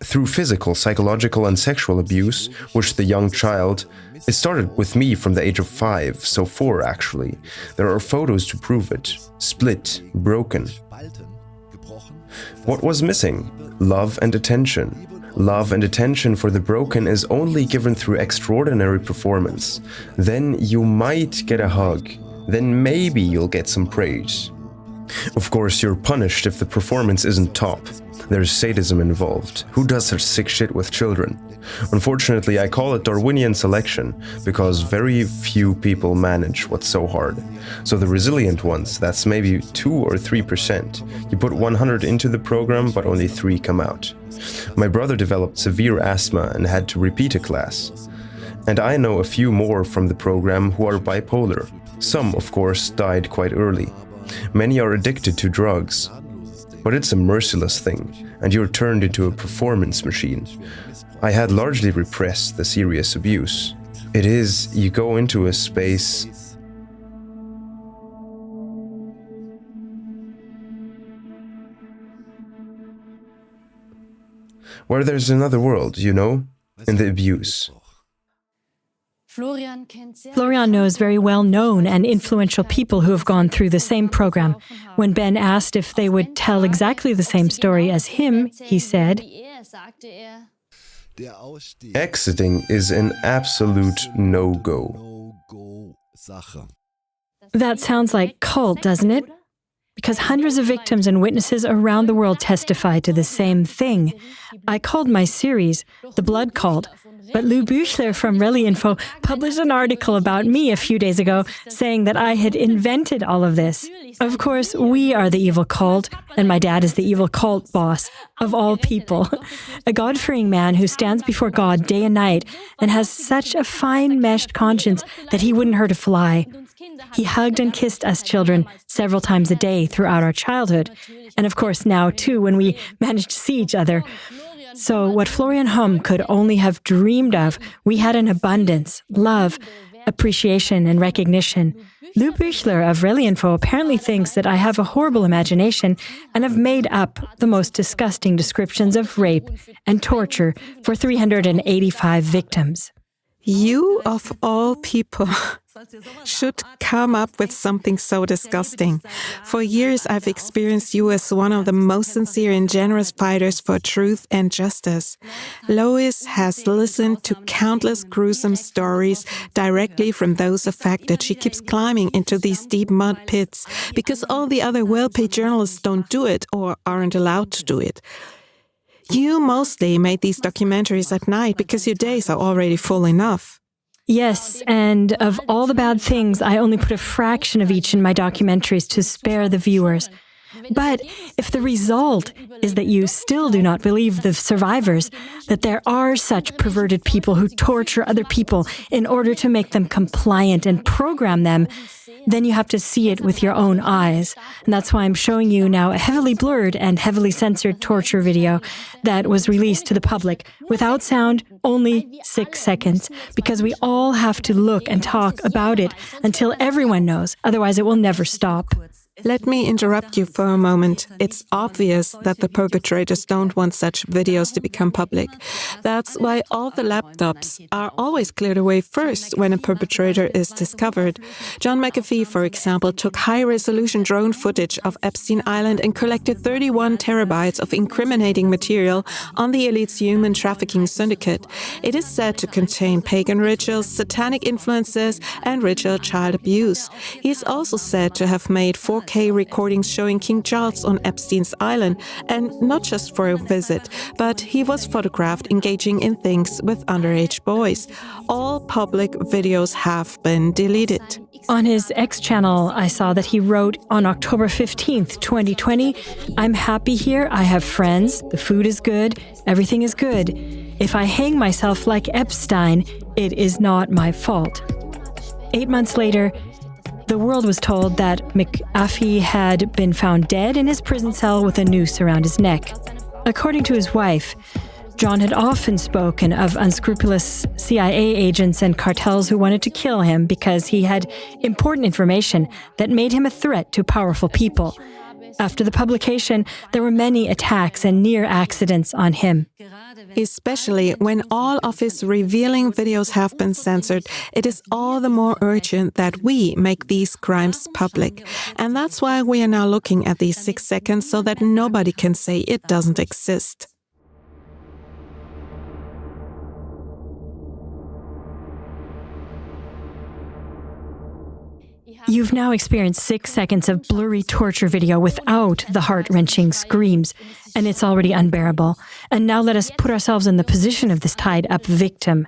Through physical, psychological and sexual abuse, which the young child... It started with me from the age of 5, so 4 actually. There are photos to prove it. Split, broken. What was missing? Love and attention. Love and attention for the broken is only given through extraordinary performance. Then you might get a hug. Then maybe you'll get some praise. Of course, you're punished if the performance isn't top. There's sadism involved. Who does such sick shit with children? Unfortunately, I call it Darwinian selection, because very few people manage what's so hard. So the resilient ones, that's maybe 2 or 3%. You put 100 into the program, but only 3 come out. My brother developed severe asthma and had to repeat a class. And I know a few more from the program who are bipolar. Some, of course, died quite early. Many are addicted to drugs. But it's a merciless thing, and you're turned into a performance machine. I had largely repressed the serious abuse. It is, you go into a space where there's another world, you know, in the abuse. Florian knows very well-known and influential people who have gone through the same program. When Ben asked if they would tell exactly the same story as him, he said, Exiting is an absolute no-go. That sounds like cult, doesn't it? because hundreds of victims and witnesses around the world testify to the same thing. I called my series The Blood Cult, but Lou Büchler from Reli Info published an article about me a few days ago saying that I had invented all of this. Of course, we are the evil cult, and my dad is the evil cult boss of all people. A God-fearing man who stands before God day and night and has such a fine-meshed conscience that he wouldn't hurt a fly. He hugged and kissed us children several times a day throughout our childhood. And of course now, too, when we managed to see each other. So what Florian Humm could only have dreamed of, we had in abundance: love, appreciation, and recognition. Lou Büchler of Reli Info apparently thinks that I have a horrible imagination and have made up the most disgusting descriptions of rape and torture for 385 victims. You, of all people, should come up with something so disgusting. For years, I've experienced you as one of the most sincere and generous fighters for truth and justice. Lois has listened to countless gruesome stories directly from those affected. She keeps climbing into these deep mud pits because all the other well-paid journalists don't do it or aren't allowed to do it. You mostly made these documentaries at night because your days are already full enough. Yes, and of all the bad things, I only put a fraction of each in my documentaries to spare the viewers. But if the result is that you still do not believe the survivors, that there are such perverted people who torture other people in order to make them compliant and program them, then you have to see it with your own eyes. And that's why I'm showing you now a heavily blurred and heavily censored torture video that was released to the public without sound, only 6 seconds, because we all have to look and talk about it until everyone knows. Otherwise, it will never stop. Let me interrupt you for a moment. It's obvious that the perpetrators don't want such videos to become public. That's why all the laptops are always cleared away first when a perpetrator is discovered. John McAfee, for example, took high-resolution drone footage of Epstein Island and collected 31 terabytes of incriminating material on the elite's human trafficking syndicate. It is said to contain pagan rituals, satanic influences, and ritual child abuse. He is also said to have made 4K recordings showing King Charles on Epstein's Island, and not just for a visit, but he was photographed engaging in things with underage boys. All public videos have been deleted. On his X channel, I saw that he wrote on October 15th, 2020, "I'm happy here, I have friends, the food is good, everything is good. If I hang myself like Epstein, it is not my fault." 8 months later, the world was told that McAfee had been found dead in his prison cell with a noose around his neck. According to his wife, John had often spoken of unscrupulous CIA agents and cartels who wanted to kill him because he had important information that made him a threat to powerful people. After the publication, there were many attacks and near accidents on him. Especially when all of his revealing videos have been censored, it is all the more urgent that we make these crimes public. And that's why we are now looking at these 6 seconds so that nobody can say it doesn't exist. You've now experienced 6 seconds of blurry torture video without the heart-wrenching screams, and it's already unbearable. And now let us put ourselves in the position of this tied-up victim.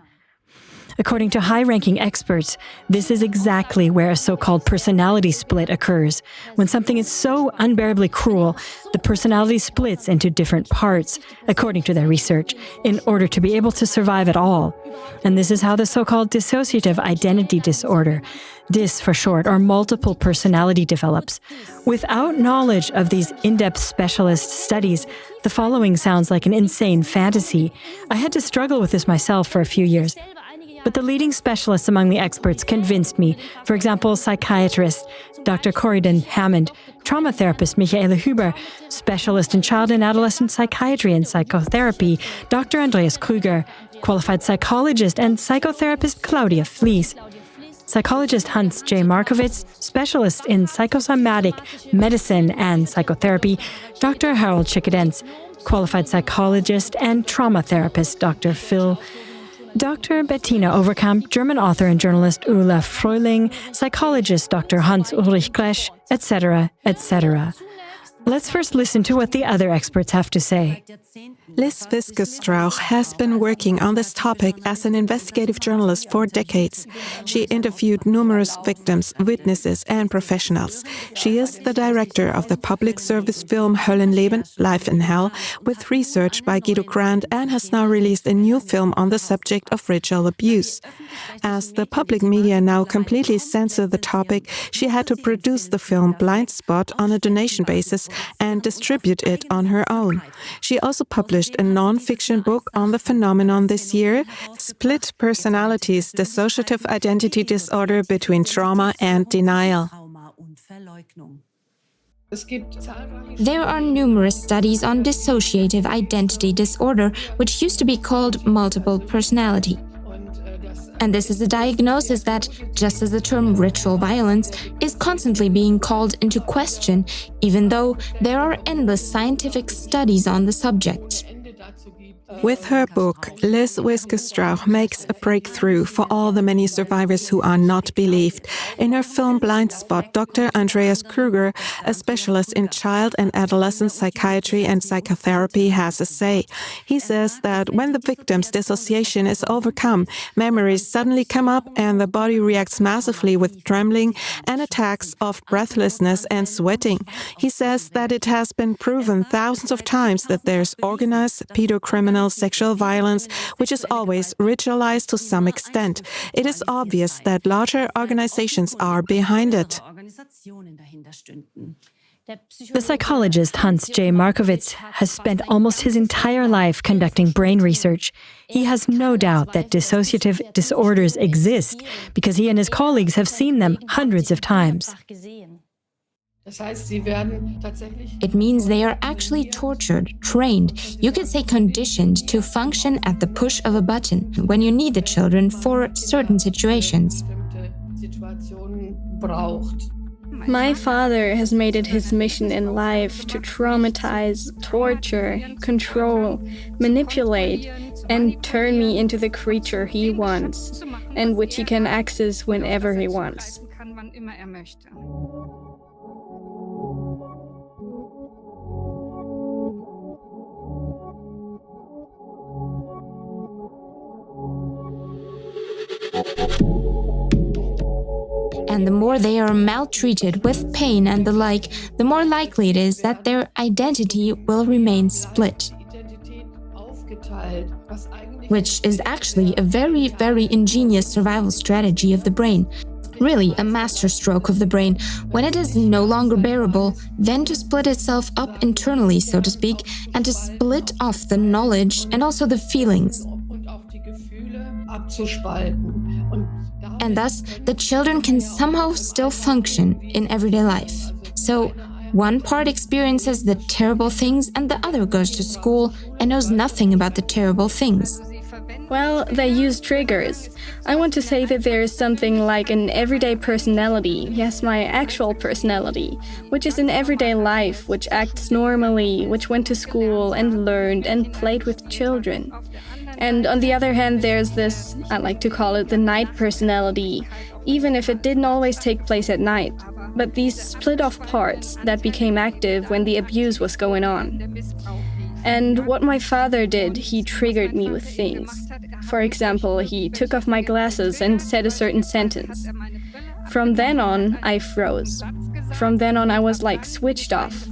According to high-ranking experts, this is exactly where a so-called personality split occurs. When something is so unbearably cruel, the personality splits into different parts, according to their research, in order to be able to survive at all. And this is how the so-called dissociative identity disorder, DIS for short, or multiple personality develops. Without knowledge of these in-depth specialist studies, the following sounds like an insane fantasy. I had to struggle with this myself for a few years. But the leading specialists among the experts convinced me. For example, psychiatrist Dr. Corydon Hammond, trauma therapist Michaela Huber, specialist in child and adolescent psychiatry and psychotherapy Dr. Andreas Krüger, qualified psychologist and psychotherapist Claudia Flies, psychologist Hans J. Markowitz, specialist in psychosomatic medicine and psychotherapy Dr. Harold Schickedenz, qualified psychologist and trauma therapist Dr. Phil Dr. Bettina Overkamp, German author and journalist Ulla Freuling, psychologist Dr. Hans-Ulrich Klesch, etc., etc. Let's first listen to what the other experts have to say. Liz Wiske-Strauch has been working on this topic as an investigative journalist for decades. She interviewed numerous victims, witnesses, and professionals. She is the director of the public service film Höllenleben, Life in Hell, with research by Guido Grant, and has now released a new film on the subject of ritual abuse. As the public media now completely censor the topic, she had to produce the film Blind Spot on a donation basis and distribute it on her own. She also published a non-fiction book on the phenomenon this year, Split Personalities, Dissociative Identity Disorder Between Trauma and Denial. There are numerous studies on dissociative identity disorder, which used to be called multiple personality. And this is a diagnosis that, just as the term ritual violence, is constantly being called into question, even though there are endless scientific studies on the subject. With her book, Liz Wiske-Strauch makes a breakthrough for all the many survivors who are not believed. In her film Blind Spot, Dr. Andreas Kruger, a specialist in child and adolescent psychiatry and psychotherapy, has a say. He says that when the victim's dissociation is overcome, memories suddenly come up and the body reacts massively with trembling and attacks of breathlessness and sweating. He says that it has been proven thousands of times that there's organized pedocriminal sexual violence, which is always ritualized to some extent. It is obvious that larger organizations are behind it. The psychologist Hans J. Markowitz has spent almost his entire life conducting brain research. He has no doubt that dissociative disorders exist because he and his colleagues have seen them hundreds of times. It means they are actually tortured, trained, you could say conditioned to function at the push of a button when you need the children for certain situations. My father has made it his mission in life to traumatize, torture, control, manipulate, and turn me into the creature he wants, and which he can access whenever he wants. And the more they are maltreated with pain and the like, the more likely it is that their identity will remain split. Which is actually a very, very ingenious survival strategy of the brain. Really a masterstroke of the brain, when it is no longer bearable, then to split itself up internally, so to speak, and to split off the knowledge and also the feelings. And thus, the children can somehow still function in everyday life. So, one part experiences the terrible things and the other goes to school and knows nothing about the terrible things. Well, they use triggers. I want to say that there is something like an everyday personality, yes, my actual personality, which is in everyday life, which acts normally, which went to school and learned and played with children. And on the other hand, there's this, I like to call it the night personality, even if it didn't always take place at night. But these split-off parts that became active when the abuse was going on. And what my father did, he triggered me with things. For example, he took off my glasses and said a certain sentence. From then on, I froze. From then on, I was like switched off.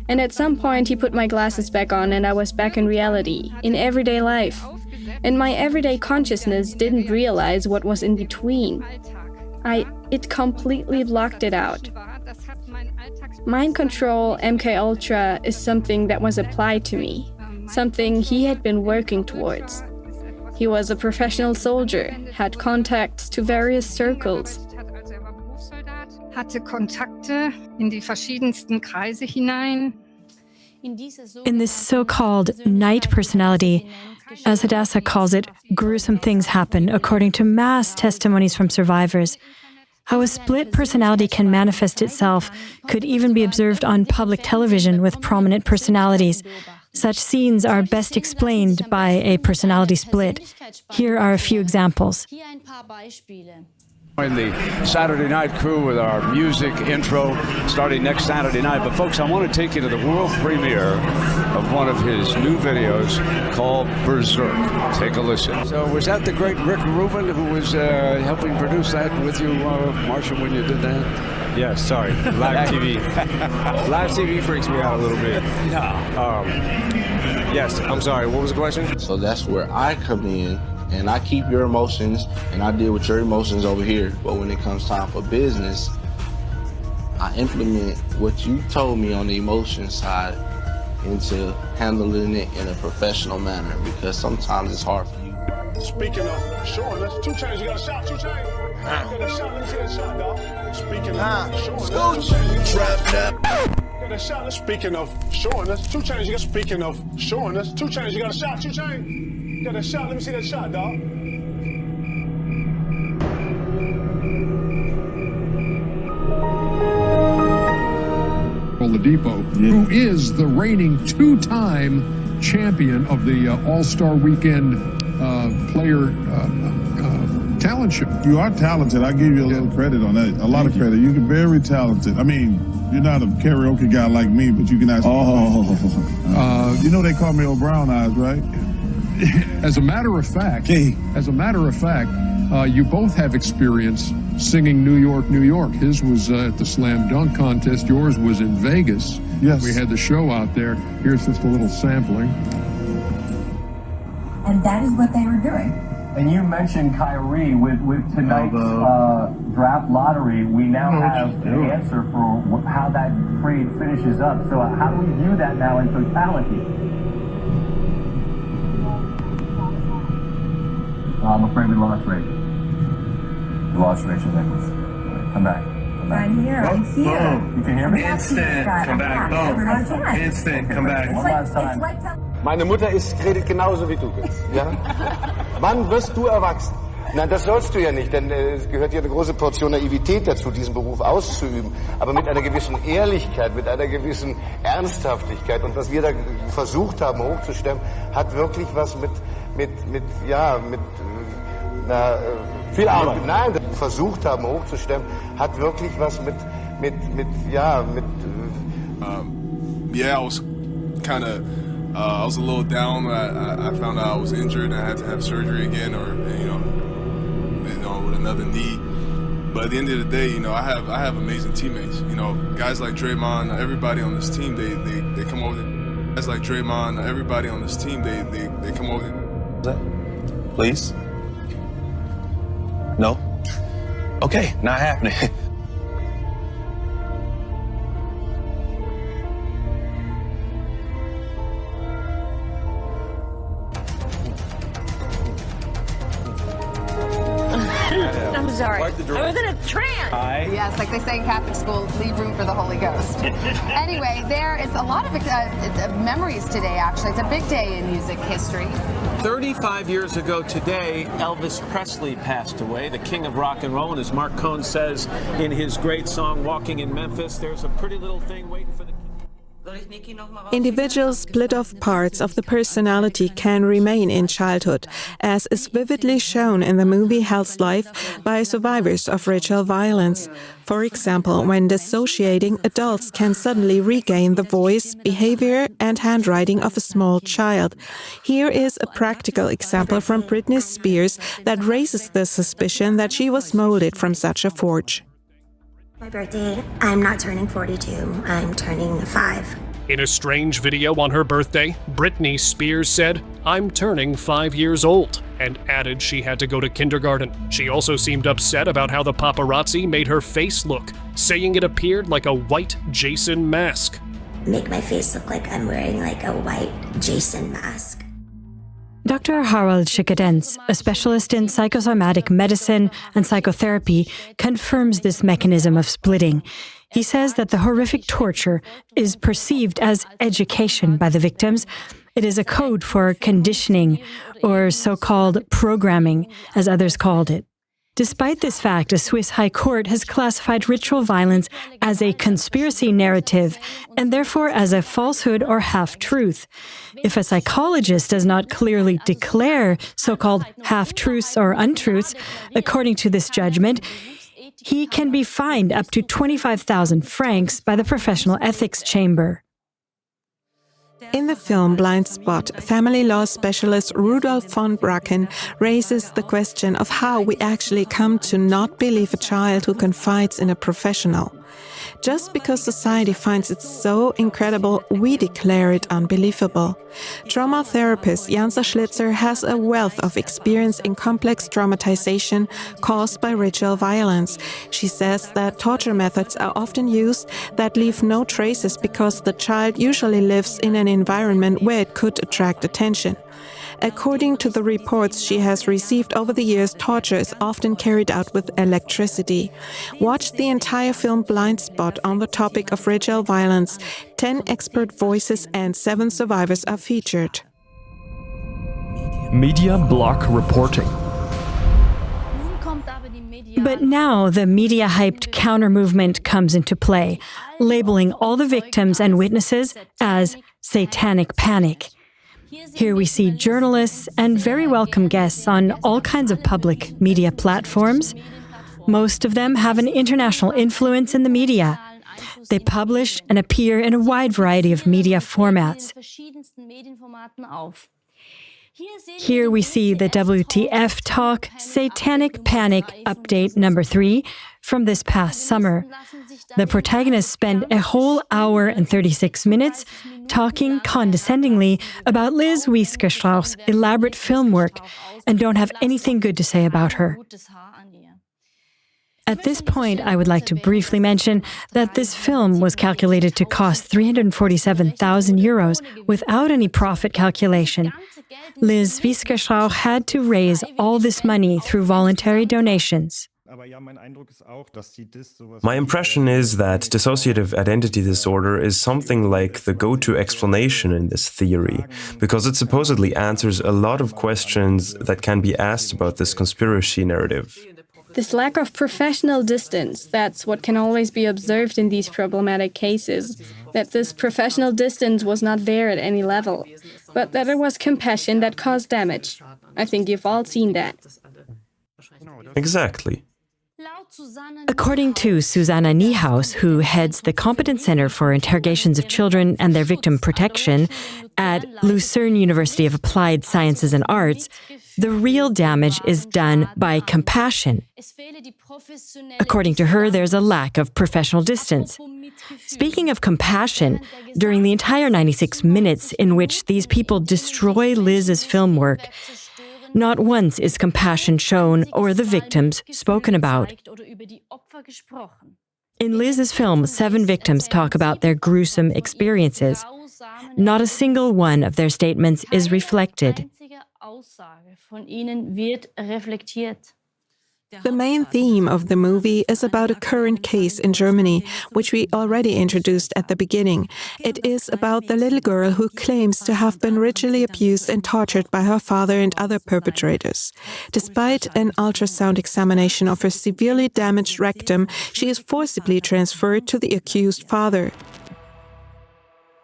And at some point, he put my glasses back on and I was back in reality, in everyday life. And my everyday consciousness didn't realize what was in between. It completely blocked it out. Mind control MKUltra is something that was applied to me, something he had been working towards. He was a professional soldier, had contacts to various circles. Hatte Kontakte in die verschiedensten Kreise hinein. In this so-called night personality, as Hadassah calls it, gruesome things happen according to mass testimonies from survivors. How a split personality can manifest itself could even be observed on public television with prominent personalities. Such scenes are best explained by a personality split. Here are a few examples. In the Saturday night crew with our music intro starting next Saturday night. But folks, I want to take you to the world premiere of one of his new videos called Berserk. Take a listen. So was that the great Rick Rubin who was helping produce that with you, Marshall, when you did that? Yes, sorry. Live TV. Live TV freaks me out a little bit. Yeah. Yes, I'm sorry. What was the question? So that's where I come in. And I keep your emotions, and I deal with your emotions over here. But when it comes time for business, I implement what you told me on the emotion side into handling it in a professional manner, because sometimes it's hard for you. Speaking of showing us, 2 Chainz, you got a shot, 2 Chainz. You got a shot, let me see that shot, dog. Speaking of showing us, 2 Chainz, you got a shot. Speaking of showing us, 2 Chainz, you got speaking of showing us, 2 Chainz, you got a shot, 2 Chainz. Got a shot. Let me see that shot, dog. Oladipo, who is the reigning 2-time champion of the All-Star Weekend player talent show. You are talented. I give you a little credit on that. A lot of credit. You're very talented. I mean, you're not a karaoke guy like me, but you can actually. You know they call me O'Brown Eyes, right? As a matter of fact, you both have experience singing New York, New York. His was at the Slam Dunk Contest. Yours was in Vegas. Yes. We had the show out there. Here's just a little sampling. And that is what they were doing. And you mentioned Kyrie with tonight's draft lottery. We now have the answer for how that trade finishes up. So how do we view that now in totality? I'm afraid we lost Rachel. We lost Rachel Nichols. Come back. I'm here. I'm here. You can hear me? Instant. Come back. Instant. Come back. One last time. Meine Mutter redet genauso wie du bist. Ja? Wann wirst du erwachsen? Nein, das sollst du ja nicht, denn es gehört ja eine große Portion Naivität dazu, diesen Beruf auszuüben. Aber mit einer gewissen Ehrlichkeit, mit einer gewissen Ernsthaftigkeit. Und was wir da versucht haben hochzustemmen, hat wirklich was mit viel Arbeit. Nein, versucht haben hochzustemmen, hat wirklich was Yeah, I was kind of, I was a little down. I found out I was injured and I had to have surgery again, or with another knee. But at the end of the day, I have amazing teammates. Guys like Draymond, everybody on this team, they come over. Guys like Draymond, everybody on this team, they come over. Please? No? Okay, not happening. I'm sorry. I was in a trance. Yes, like they say in Catholic school, leave room for the Holy Ghost. Anyway, there is a lot of memories today, actually. It's a big day in music history. 35 years ago today, Elvis Presley passed away, the king of rock and roll. And as Mark Cohn says in his great song, Walking in Memphis, there's a pretty little thing waiting for the Individual split-off parts of the personality can remain in childhood, as is vividly shown in the movie Hell's Life by survivors of ritual violence. For example, when dissociating, adults can suddenly regain the voice, behavior, and handwriting of a small child. Here is a practical example from Britney Spears that raises the suspicion that she was molded from such a forge. My birthday, I'm not turning 42, I'm turning 5. In a strange video on her birthday, Britney Spears said, "I'm turning 5 years old," and added she had to go to kindergarten. She also seemed upset about how the paparazzi made her face look, saying it appeared like a white Jason mask. Make my face look like I'm wearing like a white Jason mask. Dr. Harald Schickedenz, a specialist in psychosomatic medicine and psychotherapy, confirms this mechanism of splitting. He says that the horrific torture is perceived as education by the victims. It is a code for conditioning, or so-called programming, as others called it. Despite this fact, a Swiss high court has classified ritual violence as a conspiracy narrative and therefore as a falsehood or half-truth. If a psychologist does not clearly declare so-called half-truths or untruths, according to this judgment, he can be fined up to 25,000 francs by the Professional Ethics Chamber. In the film Blind Spot, family law specialist Rudolf von Bracken raises the question of how we actually come to not believe a child who confides in a professional. Just because society finds it so incredible, we declare it unbelievable. Trauma therapist Jansa Schlitzer has a wealth of experience in complex traumatization caused by ritual violence. She says that torture methods are often used that leave no traces because the child usually lives in an environment where it could attract attention. According to the reports she has received over the years, torture is often carried out with electricity. Watch the entire film Blind Spot on the topic of ritual violence. 10 expert voices and 7 survivors are featured. Media block reporting. But now the media-hyped counter-movement comes into play, labeling all the victims and witnesses as satanic panic. Here we see journalists and very welcome guests on all kinds of public media platforms. Most of them have an international influence in the media. They publish and appear in a wide variety of media formats. Here we see the WTF Talk Satanic Panic Update number 3 from this past summer. The protagonists spend a whole hour and 36 minutes talking condescendingly about Liz Wieske-Strauch's elaborate film work and don't have anything good to say about her. At this point, I would like to briefly mention that this film was calculated to cost 347,000 euros without any profit calculation. Liz Wieske-Strauch had to raise all this money through voluntary donations. My impression is that dissociative identity disorder is something like the go-to explanation in this theory, because it supposedly answers a lot of questions that can be asked about this conspiracy narrative. This lack of professional distance, that's what can always be observed in these problematic cases, that this professional distance was not there at any level, but that it was compassion that caused damage. I think you've all seen that. Exactly. According to Susanna Niehaus, who heads the Competence Center for Interrogations of Children and Their Victim Protection at Lucerne University of Applied Sciences and Arts, the real damage is done by compassion. According to her, there's a lack of professional distance. Speaking of compassion, during the entire 96 minutes in which these people destroy Liz's film work, not once is compassion shown or the victims spoken about. In Liz's film, 7 victims talk about their gruesome experiences. Not a single one of their statements is reflected. The main theme of the movie is about a current case in Germany, which we already introduced at the beginning. It is about the little girl who claims to have been ritually abused and tortured by her father and other perpetrators. Despite an ultrasound examination of her severely damaged rectum, she is forcibly transferred to the accused father.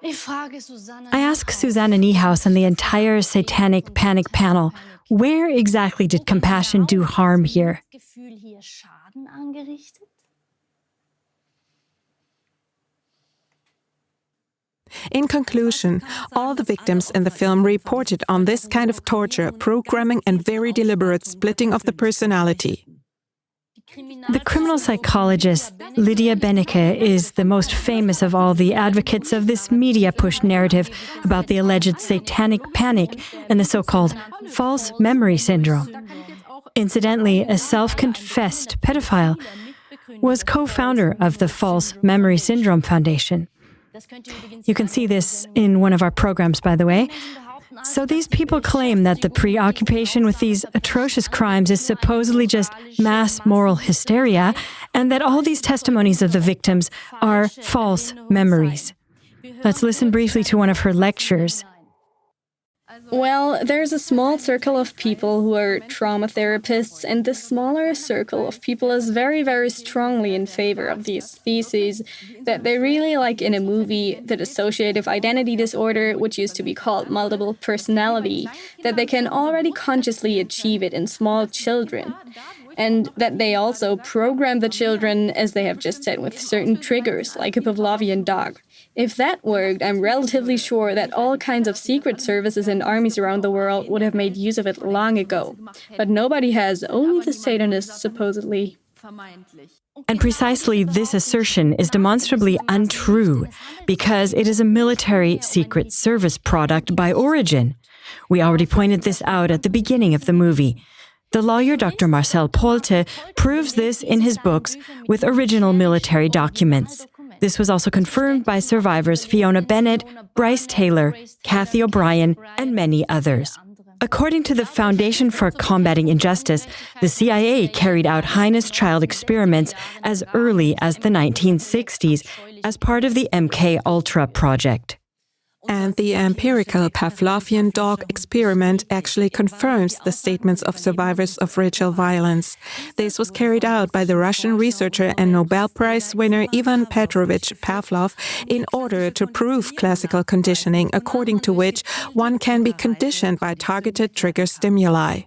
I ask Susanna Niehaus and the entire Satanic Panic panel, where exactly did compassion do harm here? In conclusion, all the victims in the film reported on this kind of torture, programming, and very deliberate splitting of the personality. The criminal psychologist Lydia Benecke is the most famous of all the advocates of this media-pushed narrative about the alleged satanic panic and the so-called false memory syndrome. Incidentally, a self-confessed pedophile was co-founder of the False Memory Syndrome Foundation. You can see this in one of our programs, by the way. So these people claim that the preoccupation with these atrocious crimes is supposedly just mass moral hysteria, and that all these testimonies of the victims are false memories. Let's listen briefly to one of her lectures. Well, there's a small circle of people who are trauma therapists, and the smaller circle of people is very, very strongly in favor of these theses that they really like in a movie, the dissociative identity disorder, which used to be called multiple personality, that they can already consciously achieve it in small children. And that they also program the children, as they have just said, with certain triggers, like a Pavlovian dog. If that worked, I'm relatively sure that all kinds of secret services and armies around the world would have made use of it long ago. But nobody has, only the Satanists, supposedly. And precisely this assertion is demonstrably untrue, because it is a military secret service product by origin. We already pointed this out at the beginning of the movie. The lawyer Dr. Marcel Polte proves this in his books with original military documents. This was also confirmed by survivors Fiona Bennett, Bryce Taylor, Kathy O'Brien, and many others. According to the Foundation for Combating Injustice, the CIA carried out heinous child experiments as early as the 1960s as part of the MK Ultra project. And the empirical Pavlovian dog experiment actually confirms the statements of survivors of ritual violence. This was carried out by the Russian researcher and Nobel Prize winner Ivan Petrovich Pavlov in order to prove classical conditioning, according to which one can be conditioned by targeted trigger stimuli.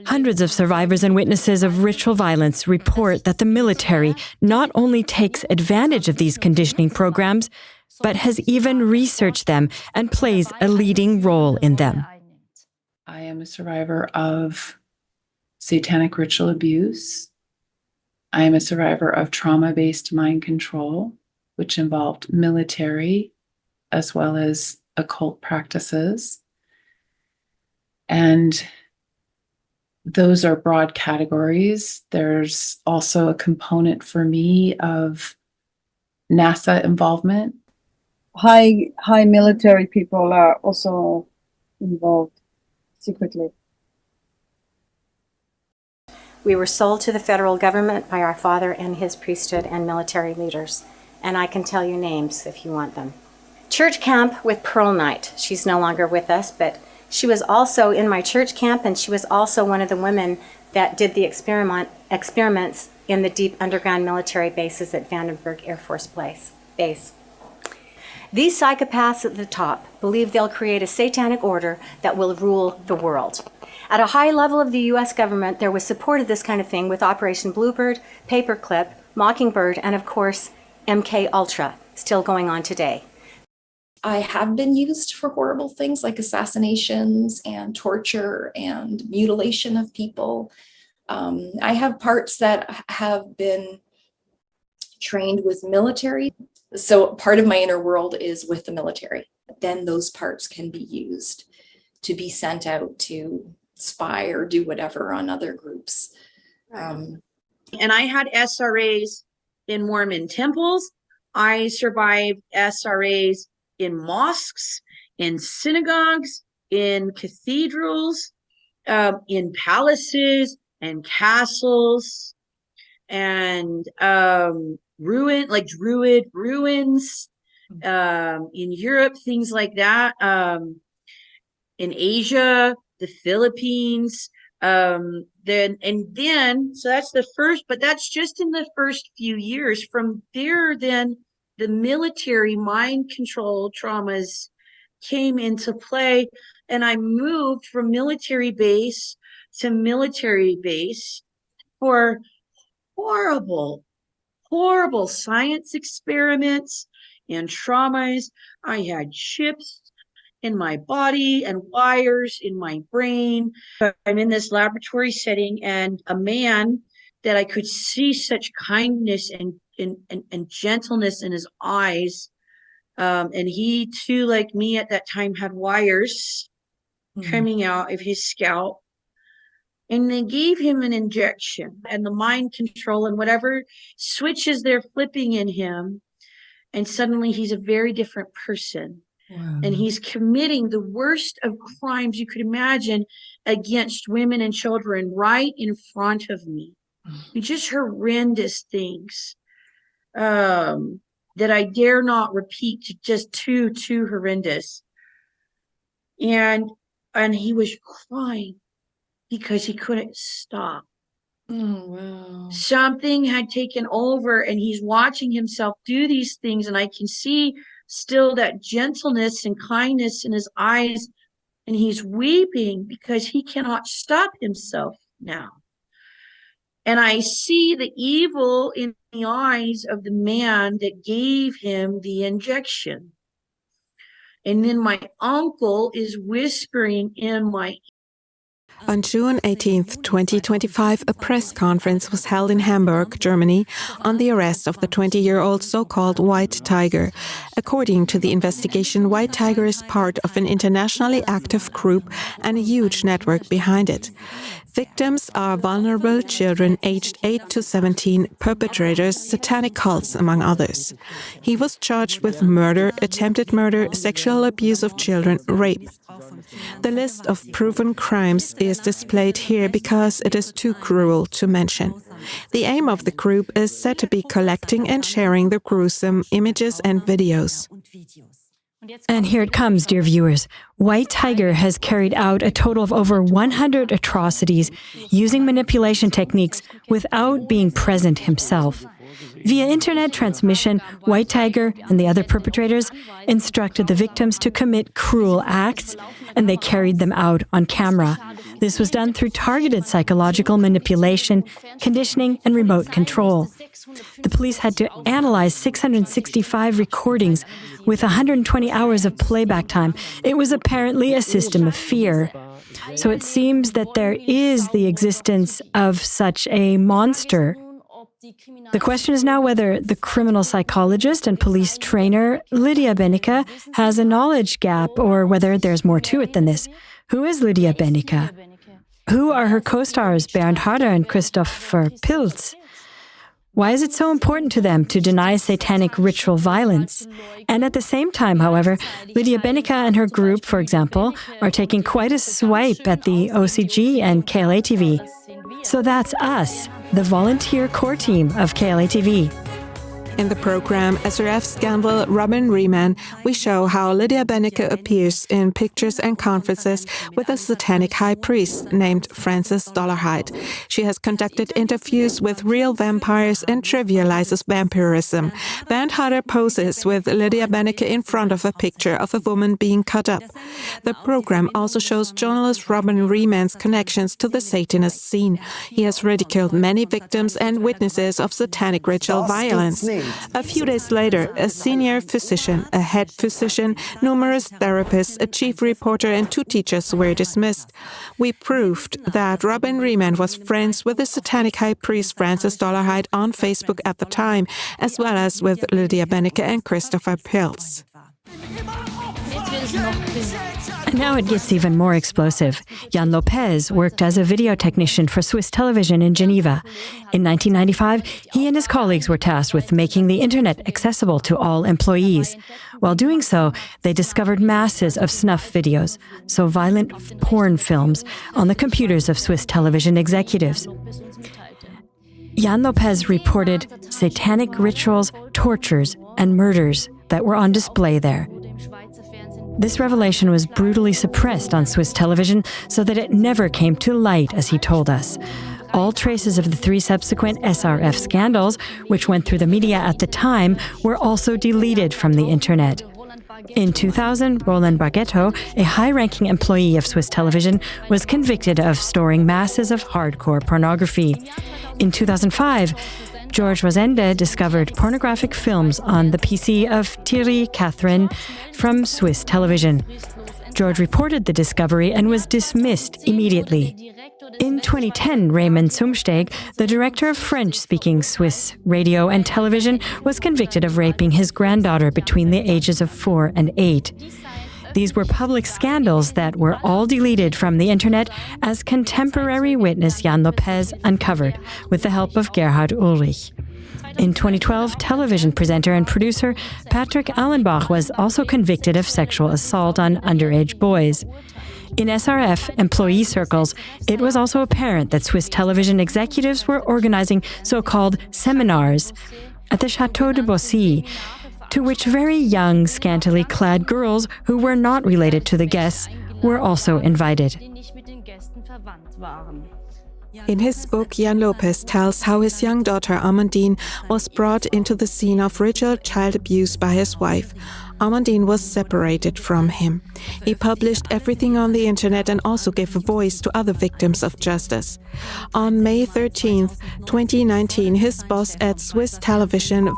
Hundreds of survivors and witnesses of ritual violence report that the military not only takes advantage of these conditioning programs, but has even researched them and plays a leading role in them. I am a survivor of satanic ritual abuse. I am a survivor of trauma-based mind control, which involved military as well as occult practices. And those are broad categories. There's also a component for me of NASA involvement. High military people are also involved secretly. We were sold to the federal government by our father and his priesthood and military leaders, and I can tell you names if you want them. Church camp with Pearl Knight. She's no longer with us, but she was also in my church camp, and she was also one of the women that did the experiments in the deep underground military bases at Vandenberg Air Force Base. These psychopaths at the top believe they'll create a satanic order that will rule the world. At a high level of the U.S. government, there was support of this kind of thing with Operation Bluebird, Paperclip, Mockingbird, and of course, MK Ultra, still going on today. I have been used for horrible things like assassinations and torture and mutilation of people. I have parts that have been trained with military. So part of my inner world is with the military. Then those parts can be used to be sent out to spy or do whatever on other groups. And I had SRAs in Mormon temples. I survived SRAs in mosques, in synagogues, in cathedrals, in palaces and castles, and Druid ruins, in Europe, things like that, in Asia, the Philippines, so that's the first, but that's just in the first few years. From there, then the military mind control traumas came into play, and I moved from military base to military base for horrible science experiments and traumas. I had chips in my body and wires in my brain. I'm in this laboratory setting, and a man that I could see such kindness and gentleness in his eyes. And he too, like me at that time, had wires coming out of his scalp. And they gave him an injection, and the mind control and whatever switches they're flipping in him. And suddenly he's a very different person. Wow. And he's committing the worst of crimes you could imagine against women and children right in front of me. Just horrendous things that I dare not repeat, just too horrendous. And he was crying because he couldn't stop. Oh, wow. Something had taken over, and he's watching himself do these things, and I can see still that gentleness and kindness in his eyes, and he's weeping because he cannot stop himself now. And I see the evil in the eyes of the man that gave him the injection. And then my uncle is whispering in my ear. On June 18, 2025, a press conference was held in Hamburg, Germany, on the arrest of the 20-year-old so-called White Tiger. According to the investigation, White Tiger is part of an internationally active group and a huge network behind it. Victims are vulnerable children aged 8 to 17, perpetrators, satanic cults, among others. He was charged with murder, attempted murder, sexual abuse of children, rape. The list of proven crimes is displayed here because it is too cruel to mention. The aim of the group is said to be collecting and sharing the gruesome images and videos. And here it comes, dear viewers. White Tiger has carried out a total of over 100 atrocities using manipulation techniques without being present himself. Via internet transmission, White Tiger and the other perpetrators instructed the victims to commit cruel acts, and they carried them out on camera. This was done through targeted psychological manipulation, conditioning, and remote control. The police had to analyze 665 recordings with 120 hours of playback time. It was apparently a system of fear. So it seems that there is the existence of such a monster. The question is now whether the criminal psychologist and police trainer Lydia Benecke has a knowledge gap, or whether there's more to it than this. Who is Lydia Benecke? Who are her co-stars Bernd Harder and Christopher Pilz? Why is it so important to them to deny satanic ritual violence? And at the same time, however, Lydia Benecke and her group, for example, are taking quite a swipe at the OCG and KLA TV. So that's us, the volunteer core team of KLA TV. In the program SRF Scandal Robin Riemann, we show how Lydia Benecke appears in pictures and conferences with a satanic high priest named Francis Dollarhide. She has conducted interviews with real vampires and trivializes vampirism. Bernd Harder poses with Lydia Benecke in front of a picture of a woman being cut up. The program also shows journalist Robin Riemann's connections to the Satanist scene. He has ridiculed many victims and witnesses of satanic ritual violence. A few days later, a senior physician, a head physician, numerous therapists, a chief reporter, and 2 teachers were dismissed. We proved that Robin Riemann was friends with the satanic high priest Francis Dollarhide on Facebook at the time, as well as with Lydia Benecke and Christopher Pilz. And now it gets even more explosive. Jan Lopez worked as a video technician for Swiss television in Geneva. In 1995, he and his colleagues were tasked with making the internet accessible to all employees. While doing so, they discovered masses of snuff videos, so violent porn films, on the computers of Swiss television executives. Jan Lopez reported satanic rituals, tortures, and murders that were on display there. This revelation was brutally suppressed on Swiss television so that it never came to light, as he told us. All traces of the 3 subsequent SRF scandals, which went through the media at the time, were also deleted from the internet. In 2000, Roland Bargetto, a high-ranking employee of Swiss television, was convicted of storing masses of hardcore pornography. In 2005, George Rosende discovered pornographic films on the PC of Thierry Catherine from Swiss television. George reported the discovery and was dismissed immediately. In 2010, Raymond Zumsteg, the director of French-speaking Swiss radio and television, was convicted of raping his granddaughter between the ages of 4 and 8. These were public scandals that were all deleted from the internet, as contemporary witness Jan Lopez uncovered with the help of Gerhard Ulrich. In 2012, television presenter and producer Patrick Allenbach was also convicted of sexual assault on underage boys. In SRF employee circles, it was also apparent that Swiss television executives were organizing so-called seminars at the Château de Bossy, to which very young, scantily clad girls who were not related to the guests were also invited. In his book, Jan Lopez tells how his young daughter Amandine was brought into the scene of ritual child abuse by his wife. Amandine was separated from him. He published everything on the internet and also gave a voice to other victims of justice. On May 13, 2019, his boss at Swiss television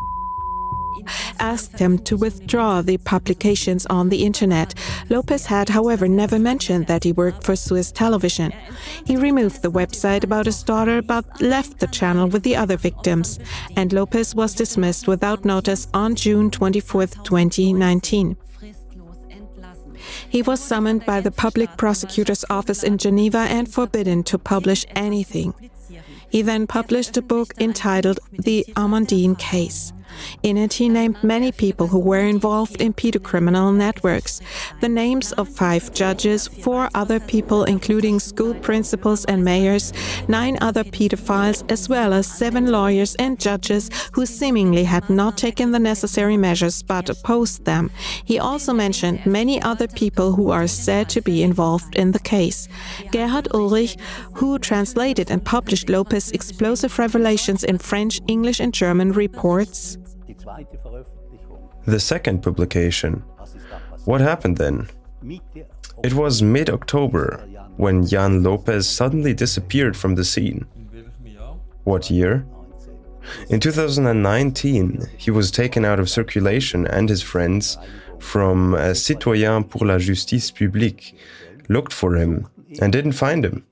asked him to withdraw the publications on the internet. Lopez had, however, never mentioned that he worked for Swiss television. He removed the website about his daughter but left the channel with the other victims, and Lopez was dismissed without notice on June 24, 2019. He was summoned by the public prosecutor's office in Geneva and forbidden to publish anything. He then published a book entitled The Amandine Case. In it, he named many people who were involved in pedocriminal networks. The names of 5 judges, 4 other people, including school principals and mayors, 9 other pedophiles, as well as 7 lawyers and judges who seemingly had not taken the necessary measures but opposed them. He also mentioned many other people who are said to be involved in the case. Gerhard Ulrich, who translated and published Lopez's explosive revelations in French, English, and German, reports, the second publication. What happened then? It was mid-October when Jan Lopez suddenly disappeared from the scene. What year? In 2019, he was taken out of circulation, and his friends from Citoyens pour la Justice Publique looked for him and didn't find him.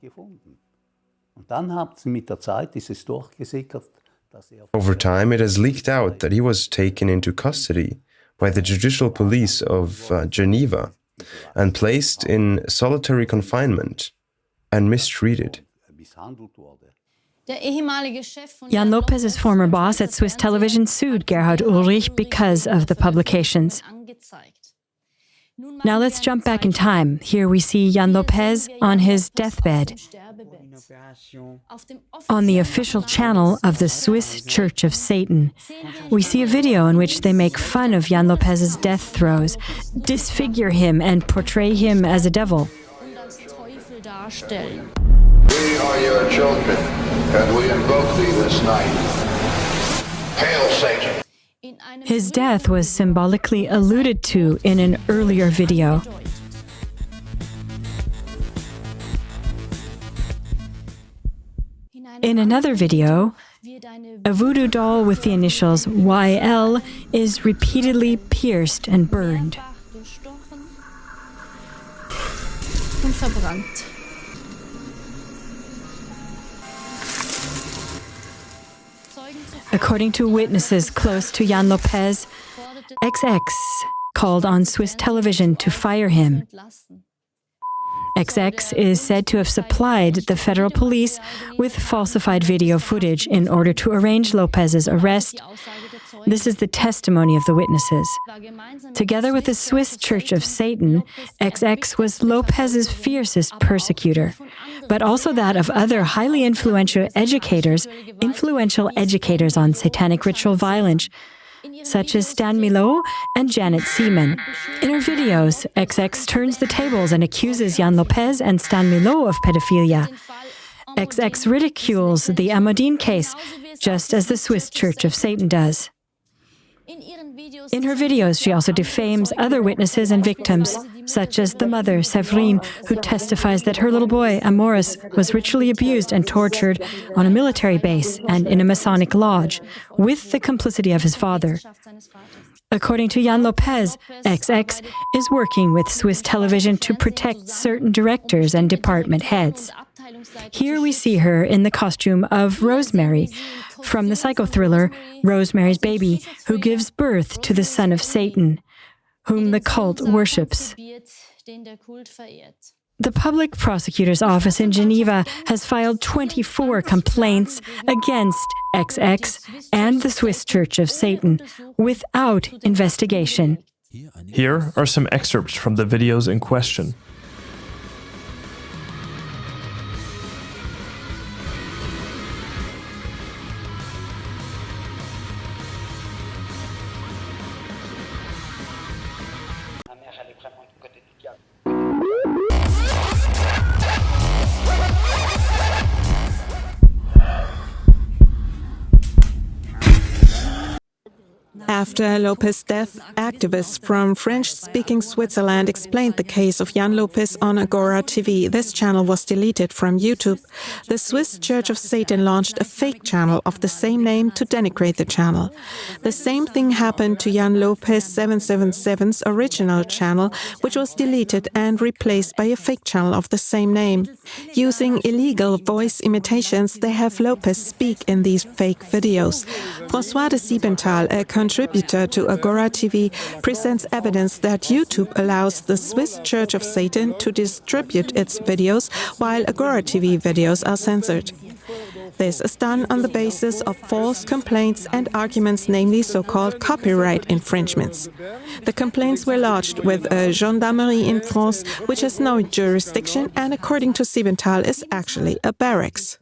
Over time, it has leaked out that he was taken into custody by the judicial police of Geneva and placed in solitary confinement and mistreated. Jan Lopez's former boss at Swiss television sued Gerhard Ulrich because of the publications. Now let's jump back in time. Here we see Jan Lopez on his deathbed. On the official channel of the Swiss Church of Satan, we see a video in which they make fun of Jan Lopez's death throes, disfigure him, and portray him as a devil. We are your children, and we invoke thee this night. Hail, Satan! His death was symbolically alluded to in an earlier video. In another video, a voodoo doll with the initials YL is repeatedly pierced and burned. According to witnesses close to Jan Lopez, XX called on Swiss television to fire him. XX is said to have supplied the federal police with falsified video footage in order to arrange Lopez's arrest. This is the testimony of the witnesses. Together with the Swiss Church of Satan, XX was Lopez's fiercest persecutor, but also that of other highly influential educators on satanic ritual violence, such as Stan Milo and Janet Seaman. In her videos, XX turns the tables and accuses Jan Lopez and Stan Milo of pedophilia. XX ridicules the Amandine case, just as the Swiss Church of Satan does. In her videos, she also defames other witnesses and victims, such as the mother, Séverine, who testifies that her little boy, Amoris, was ritually abused and tortured on a military base and in a Masonic lodge, with the complicity of his father. According to Jan Lopez, XX is working with Swiss television to protect certain directors and department heads. Here we see her in the costume of Rosemary, from the psychothriller Rosemary's Baby, who gives birth to the son of Satan, whom the cult worships. The public prosecutor's office in Geneva has filed 24 complaints against XX and the Swiss Church of Satan without investigation. Here are some excerpts from the videos in question. After Lopez's death, activists from French-speaking Switzerland explained the case of Jan Lopez on Agora TV. This channel was deleted from YouTube. The Swiss Church of Satan launched a fake channel of the same name to denigrate the channel. The same thing happened to Jan Lopez 777's original channel, which was deleted and replaced by a fake channel of the same name. Using illegal voice imitations, they have Lopez speak in these fake videos. François de Siebenthal, a contributor to Agora TV, presents evidence that YouTube allows the Swiss Church of Satan to distribute its videos, while Agora TV videos are censored. This is done on the basis of false complaints and arguments, namely so-called copyright infringements. The complaints were lodged with a gendarmerie in France, which has no jurisdiction and, according to Siebenthal, is actually a barracks.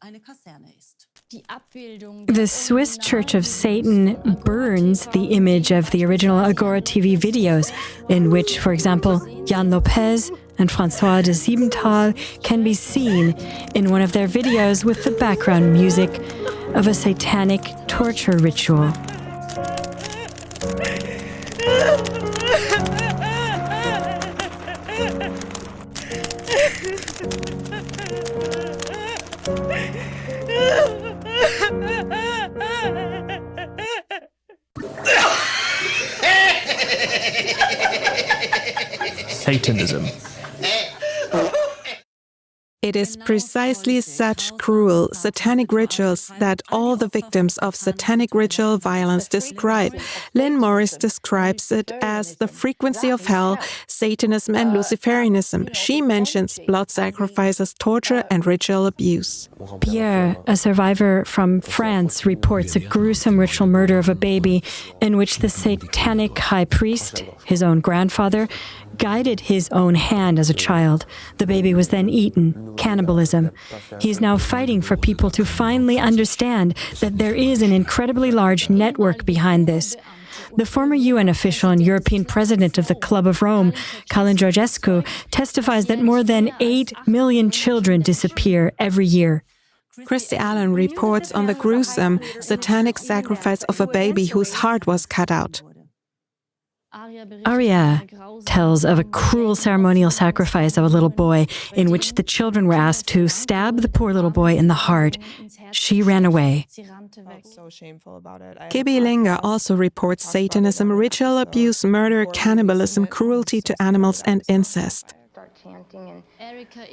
The Swiss Church of Satan burns the image of the original Agora TV videos, in which, for example, Jan Lopez and François de Siebenthal can be seen in one of their videos with the background music of a satanic torture ritual. Satanism. It is precisely such cruel, satanic rituals that all the victims of satanic ritual violence describe. Lynn Morris describes it as the frequency of hell, Satanism and Luciferianism. She mentions blood sacrifices, torture and ritual abuse. Pierre, a survivor from France, reports a gruesome ritual murder of a baby in which the satanic high priest, his own grandfather, guided his own hand as a child. The baby was then eaten. Cannibalism. He is now fighting for people to finally understand that there is an incredibly large network behind this. The former UN official and European president of the Club of Rome, Colin Georgescu, testifies that more than 8 million children disappear every year. Christy Allen reports on the gruesome, satanic sacrifice of a baby whose heart was cut out. Aria tells of a cruel ceremonial sacrifice of a little boy in which the children were asked to stab the poor little boy in the heart. She ran away. Kibi Linga also reports Satanism, ritual abuse, murder, cannibalism, cruelty to animals, and incest.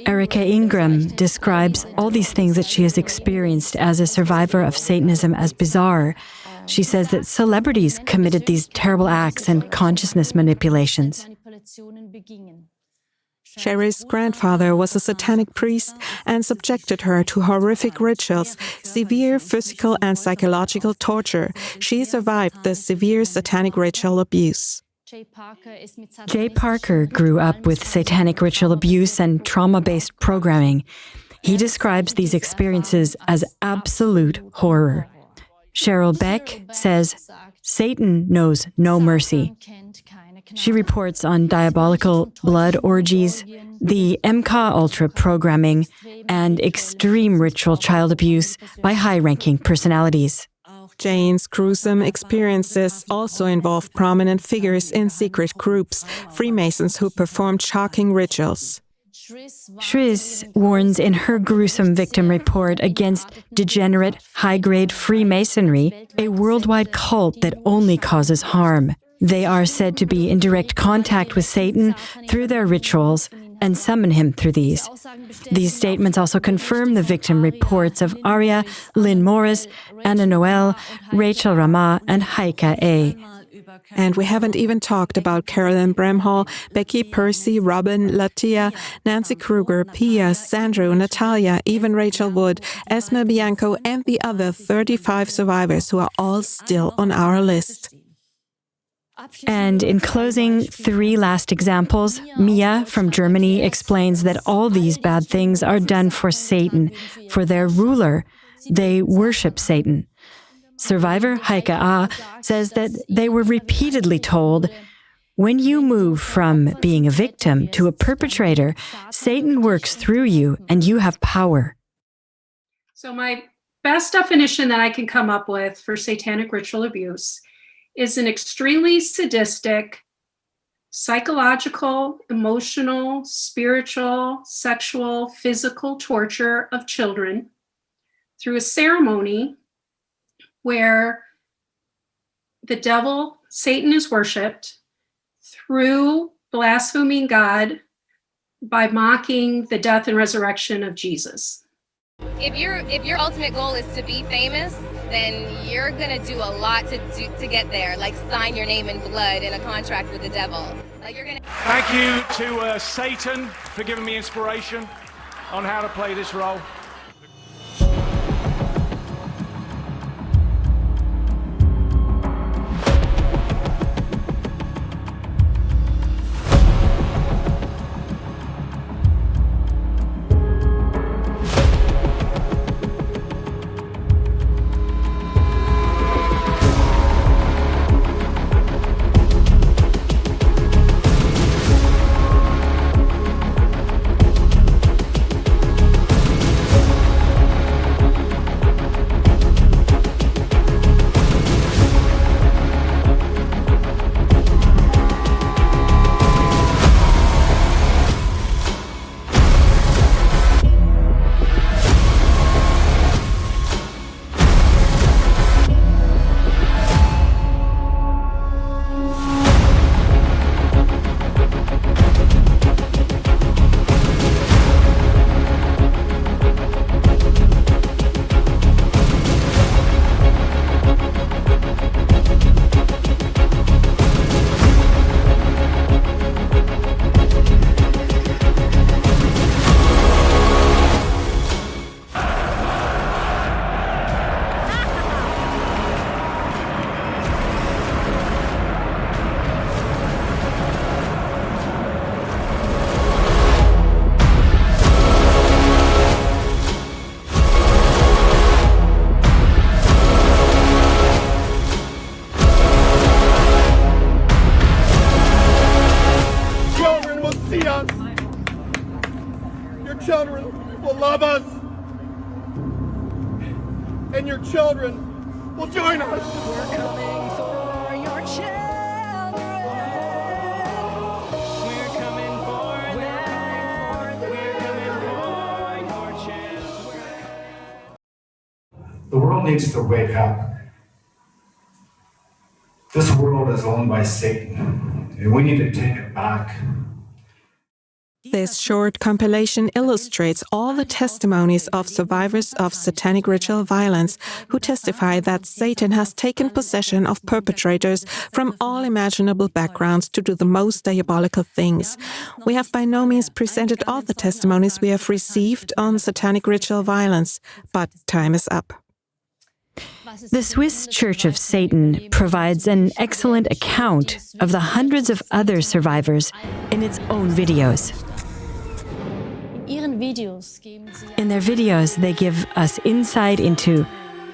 Erica Ingram describes all these things that she has experienced as a survivor of Satanism as bizarre. She says that celebrities committed these terrible acts and consciousness manipulations. Sherry's grandfather was a satanic priest and subjected her to horrific rituals, severe physical and psychological torture. She survived the severe satanic ritual abuse. Jay Parker grew up with satanic ritual abuse and trauma-based programming. He describes these experiences as absolute horror. Cheryl Beck says, Satan knows no mercy. She reports on diabolical blood orgies, the MK Ultra programming, and extreme ritual child abuse by high-ranking personalities. Jane's gruesome experiences also involve prominent figures in secret groups, Freemasons who performed shocking rituals. Shriz warns in her gruesome victim report against degenerate, high-grade Freemasonry, a worldwide cult that only causes harm. They are said to be in direct contact with Satan through their rituals and summon him through these. These statements also confirm the victim reports of Aria, Lynn Morris, Anna Noel, Rachel Rama, and Heike A. And we haven't even talked about Carolyn Bramhall, Becky Percy, Robin, Latia, Nancy Kruger, Pia, Sandro, Natalia, even Rachel Wood, Esme Bianco, and the other 35 survivors who are all still on our list. And in closing, 3 last examples. Mia from Germany explains that all these bad things are done for Satan, for their ruler. They worship Satan. Survivor Heike A. says that they were repeatedly told, when you move from being a victim to a perpetrator, Satan works through you and you have power. So my best definition that I can come up with for satanic ritual abuse is an extremely sadistic, psychological, emotional, spiritual, sexual, physical torture of children through a ceremony where the devil, Satan, is worshipped through blaspheming God by mocking the death and resurrection of Jesus. If your ultimate goal is to be famous, then you're gonna do a lot to get there, like sign your name in blood in a contract with the devil. Like you're gonna. Thank you to Satan for giving me inspiration on how to play this role. children will love us, and your children will join us. We're coming for your children. We're coming for them. We're coming for your children. The world needs to wake up. This world is owned by Satan, and we need to take it back. This short compilation illustrates all the testimonies of survivors of satanic ritual violence who testify that Satan has taken possession of perpetrators from all imaginable backgrounds to do the most diabolical things. We have by no means presented all the testimonies we have received on satanic ritual violence, but time is up. The Swiss Church of Satan provides an excellent account of the hundreds of other survivors in its own videos. In their videos, they give us insight into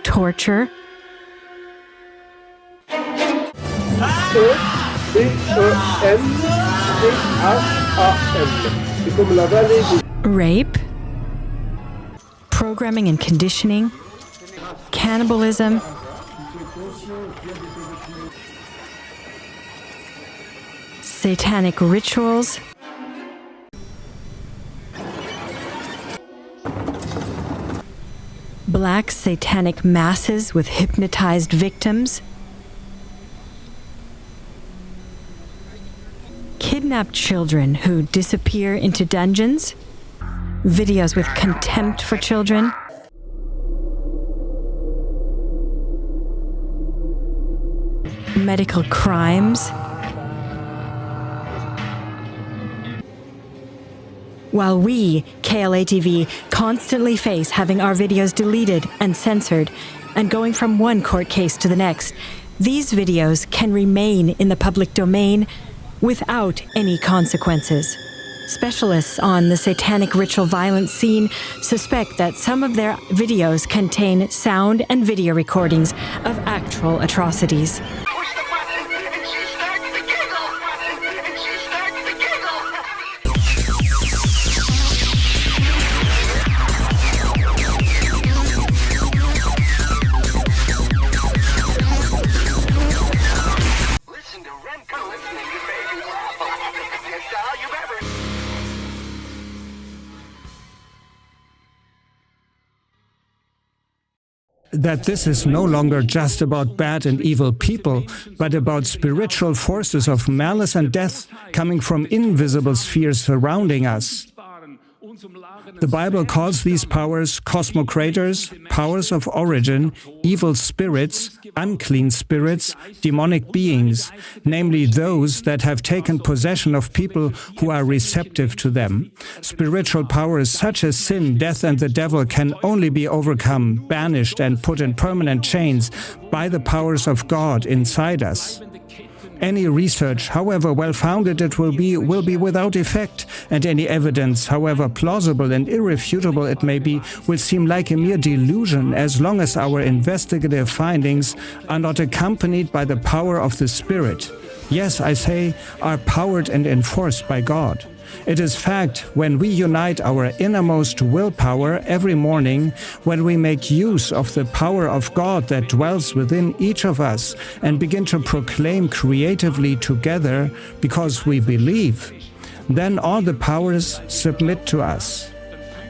torture, rape, programming and conditioning, cannibalism, satanic rituals, black satanic masses with hypnotized victims, kidnapped children who disappear into dungeons, videos with contempt for children, medical crimes. While we, KLA-TV, constantly face having our videos deleted and censored and going from one court case to the next, these videos can remain in the public domain without any consequences. Specialists on the satanic ritual violence scene suspect that some of their videos contain sound and video recordings of actual atrocities. that this is no longer just about bad and evil people, but about spiritual forces of malice and death coming from invisible spheres surrounding us. The Bible calls these powers cosmocrators, powers of origin, evil spirits, unclean spirits, demonic beings, namely those that have taken possession of people who are receptive to them. Spiritual powers such as sin, death, and the devil can only be overcome, banished, and put in permanent chains by the powers of God inside us. Any research, however well-founded it will be without effect, and any evidence, however plausible and irrefutable it may be, will seem like a mere delusion as long as our investigative findings are not accompanied by the power of the Spirit. Yes, I say, are powered and enforced by God. It is fact, when we unite our innermost willpower every morning, when we make use of the power of God that dwells within each of us and begin to proclaim creatively together because we believe, then all the powers submit to us.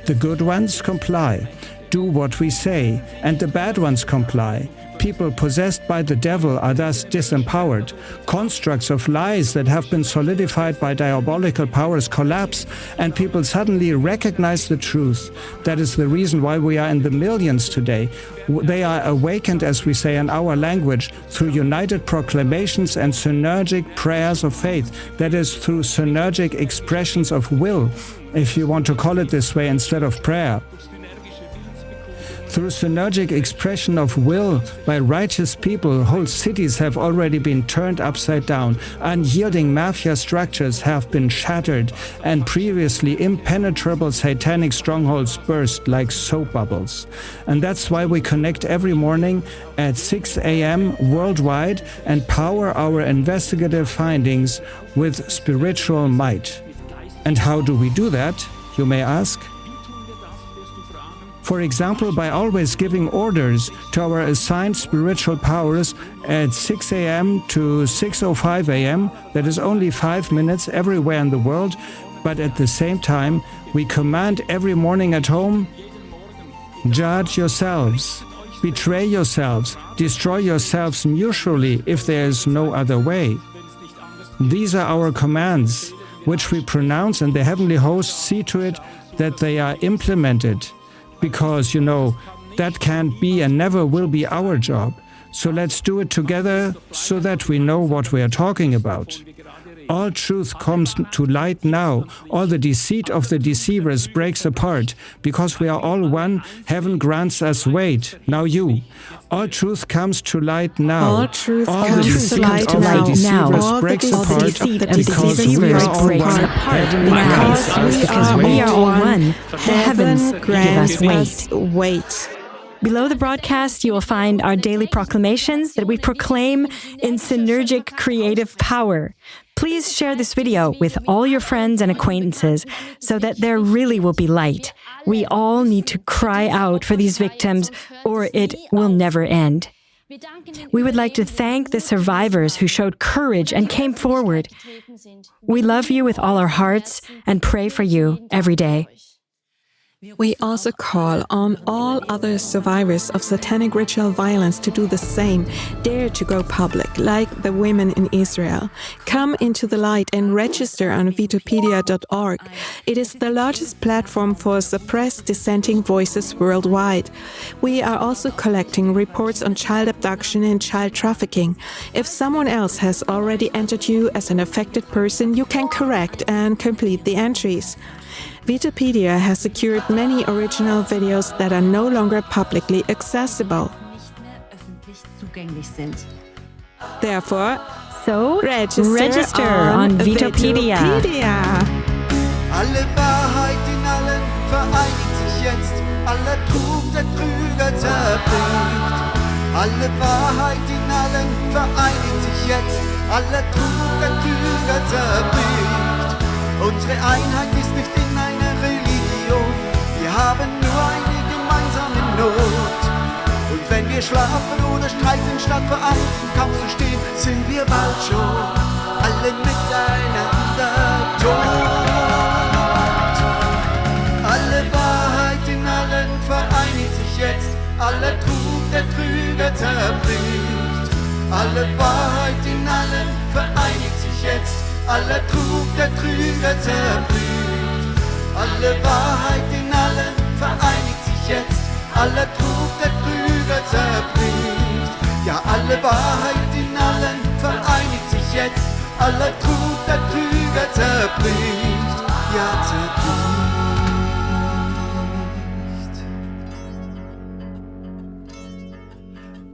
The good ones comply, do what we say, and the bad ones comply. People possessed by the devil are thus disempowered. Constructs of lies that have been solidified by diabolical powers collapse, and people suddenly recognize the truth. That is the reason why we are in the millions today. They are awakened, as we say in our language, through united proclamations and synergic prayers of faith. That is, through synergic expressions of will, if you want to call it this way, instead of prayer. Through synergic expression of will by righteous people, whole cities have already been turned upside down, unyielding mafia structures have been shattered, and previously impenetrable satanic strongholds burst like soap bubbles. And that's why we connect every morning at 6 a.m. worldwide and power our investigative findings with spiritual might. And how do we do that, you may ask? For example, by always giving orders to our assigned spiritual powers at 6 a.m. to 6:05 a.m., that is only 5 minutes everywhere in the world, but at the same time, we command every morning at home, judge yourselves, betray yourselves, destroy yourselves mutually if there is no other way. These are our commands, which we pronounce, and the heavenly hosts see to it that they are implemented. Because, that can't be and never will be our job. So let's do it together so that we know what we are talking about. All truth comes to light now. All the deceit of the deceivers breaks apart. Because we are all one, heaven grants us weight. Now you. All truth comes to light now. All truth comes to light now. All the deceit of the deceivers breaks apart. Because we are all one. Heavens give us weight. Below the broadcast, you will find our daily proclamations that we proclaim in synergic creative power. Please share this video with all your friends and acquaintances so that there really will be light. We all need to cry out for these victims, or it will never end. We would like to thank the survivors who showed courage and came forward. We love you with all our hearts and pray for you every day. We also call on all other survivors of satanic ritual violence to do the same. Dare to go public, like the women in Israel. Come into the light and register on vitopedia.org. It is the largest platform for suppressed dissenting voices worldwide. We are also collecting reports on child abduction and child trafficking. If someone else has already entered you as an affected person, you can correct and complete the entries. Vitopedia has secured many original videos that are no longer publicly accessible. Therefore, register on Vitopedia. Alle Wahrheit in allen vereinigt sich jetzt, aller Trug der Trüger zerbricht. Alle Wahrheit in allen vereinigt sich jetzt, aller Trug der Trüger zerbricht. Unsere Einheit ist nicht in einer Religion, wir haben nur eine gemeinsame Not. Und wenn wir schlafen oder streiten, statt vereint im Kampf zu stehen, sind wir bald schon alle miteinander tot. Alle Wahrheit in allen vereinigt sich jetzt, aller Trug der zerbricht. Alle Wahrheit in allem vereinigt sich jetzt, aller Trug der Trüger zerbricht. Alle Wahrheit in allem vereinigt sich jetzt, aller Trug der Trüger zerbricht. Ja, alle Wahrheit in allem vereinigt sich jetzt, aller Trug der Trüger zerbricht. Ja, zerbricht.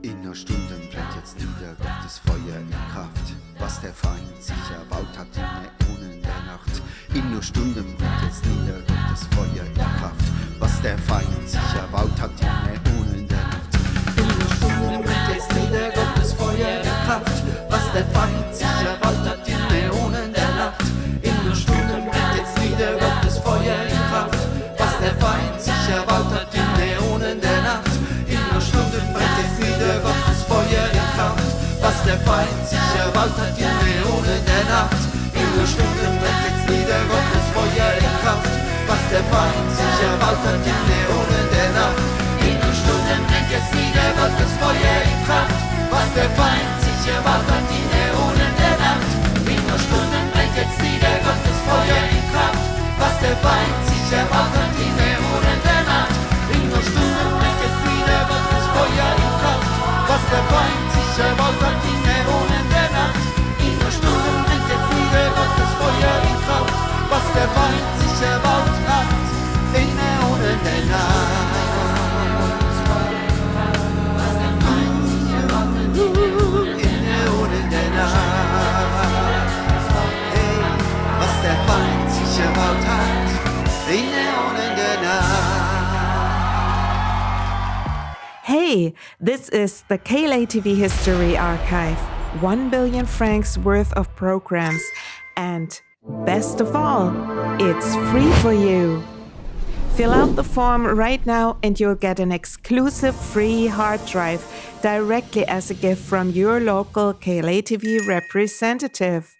In nur Stunden brennt jetzt nieder Gottes Feuer in Kraft. Was der Feind sich erbaut hat in Äonen der Nacht. In nur Stunden brennt jetzt nieder Gottes Feuer in Kraft. Was der Feind sich erbaut hat in Äonen der Nacht. In nur Stunden brennt jetzt nieder Gottes Feuer in Kraft. Was der Feind sich erbaut hat in Äonen der Nacht. In nur Stunden brennt jetzt nieder Gottes Feuer in Kraft. Was der Feind sich erbaut hat in Äonen der Nacht. In nur Stunden brennt jetzt nieder Gottes Feuer in Kraft. Was der Feind sich erbaut hat in Äonen der Nacht. In nur Stunden brennt jetzt nieder Gottes Feuer in Kraft. Was der Feind sich erbaut hat in Äonen der Nacht. In nur Stunden brennt jetzt nieder Gottes Feuer in Kraft. Was der Feind sich erbaut hat in Äonen der Nacht. In nur Stunden brennt jetzt nieder Gottes Feuer in Kraft. Was der Feind sich erbaut hat in Äonen der Nacht. In nur Stunden brennt jetzt nieder Gottes Feuer in Kraft. Was der Feind sich erbaut hat in Äonen der Nacht. In nur Stunden brennt jetzt nieder Gottes Feuer in Kraft. Was der Feind sich erbaut hat in Äonen der Nacht. In Äonen der Nacht. Hey, was der Feind sich erbaut hat in Äonen der Nacht. Hey, this is the KLA-TV History Archive. 1 billion francs worth of programs. And best of all, it's free for you. Fill out the form right now and you'll get an exclusive free hard drive directly as a gift from your local KLA-TV representative.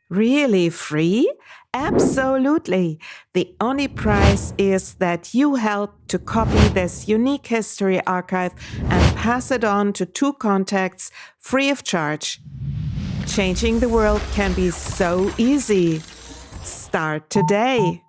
Really free? Absolutely. The only price is that you help to copy this unique history archive and pass it on to 2 contacts free of charge. Changing the world can be so easy. Start today.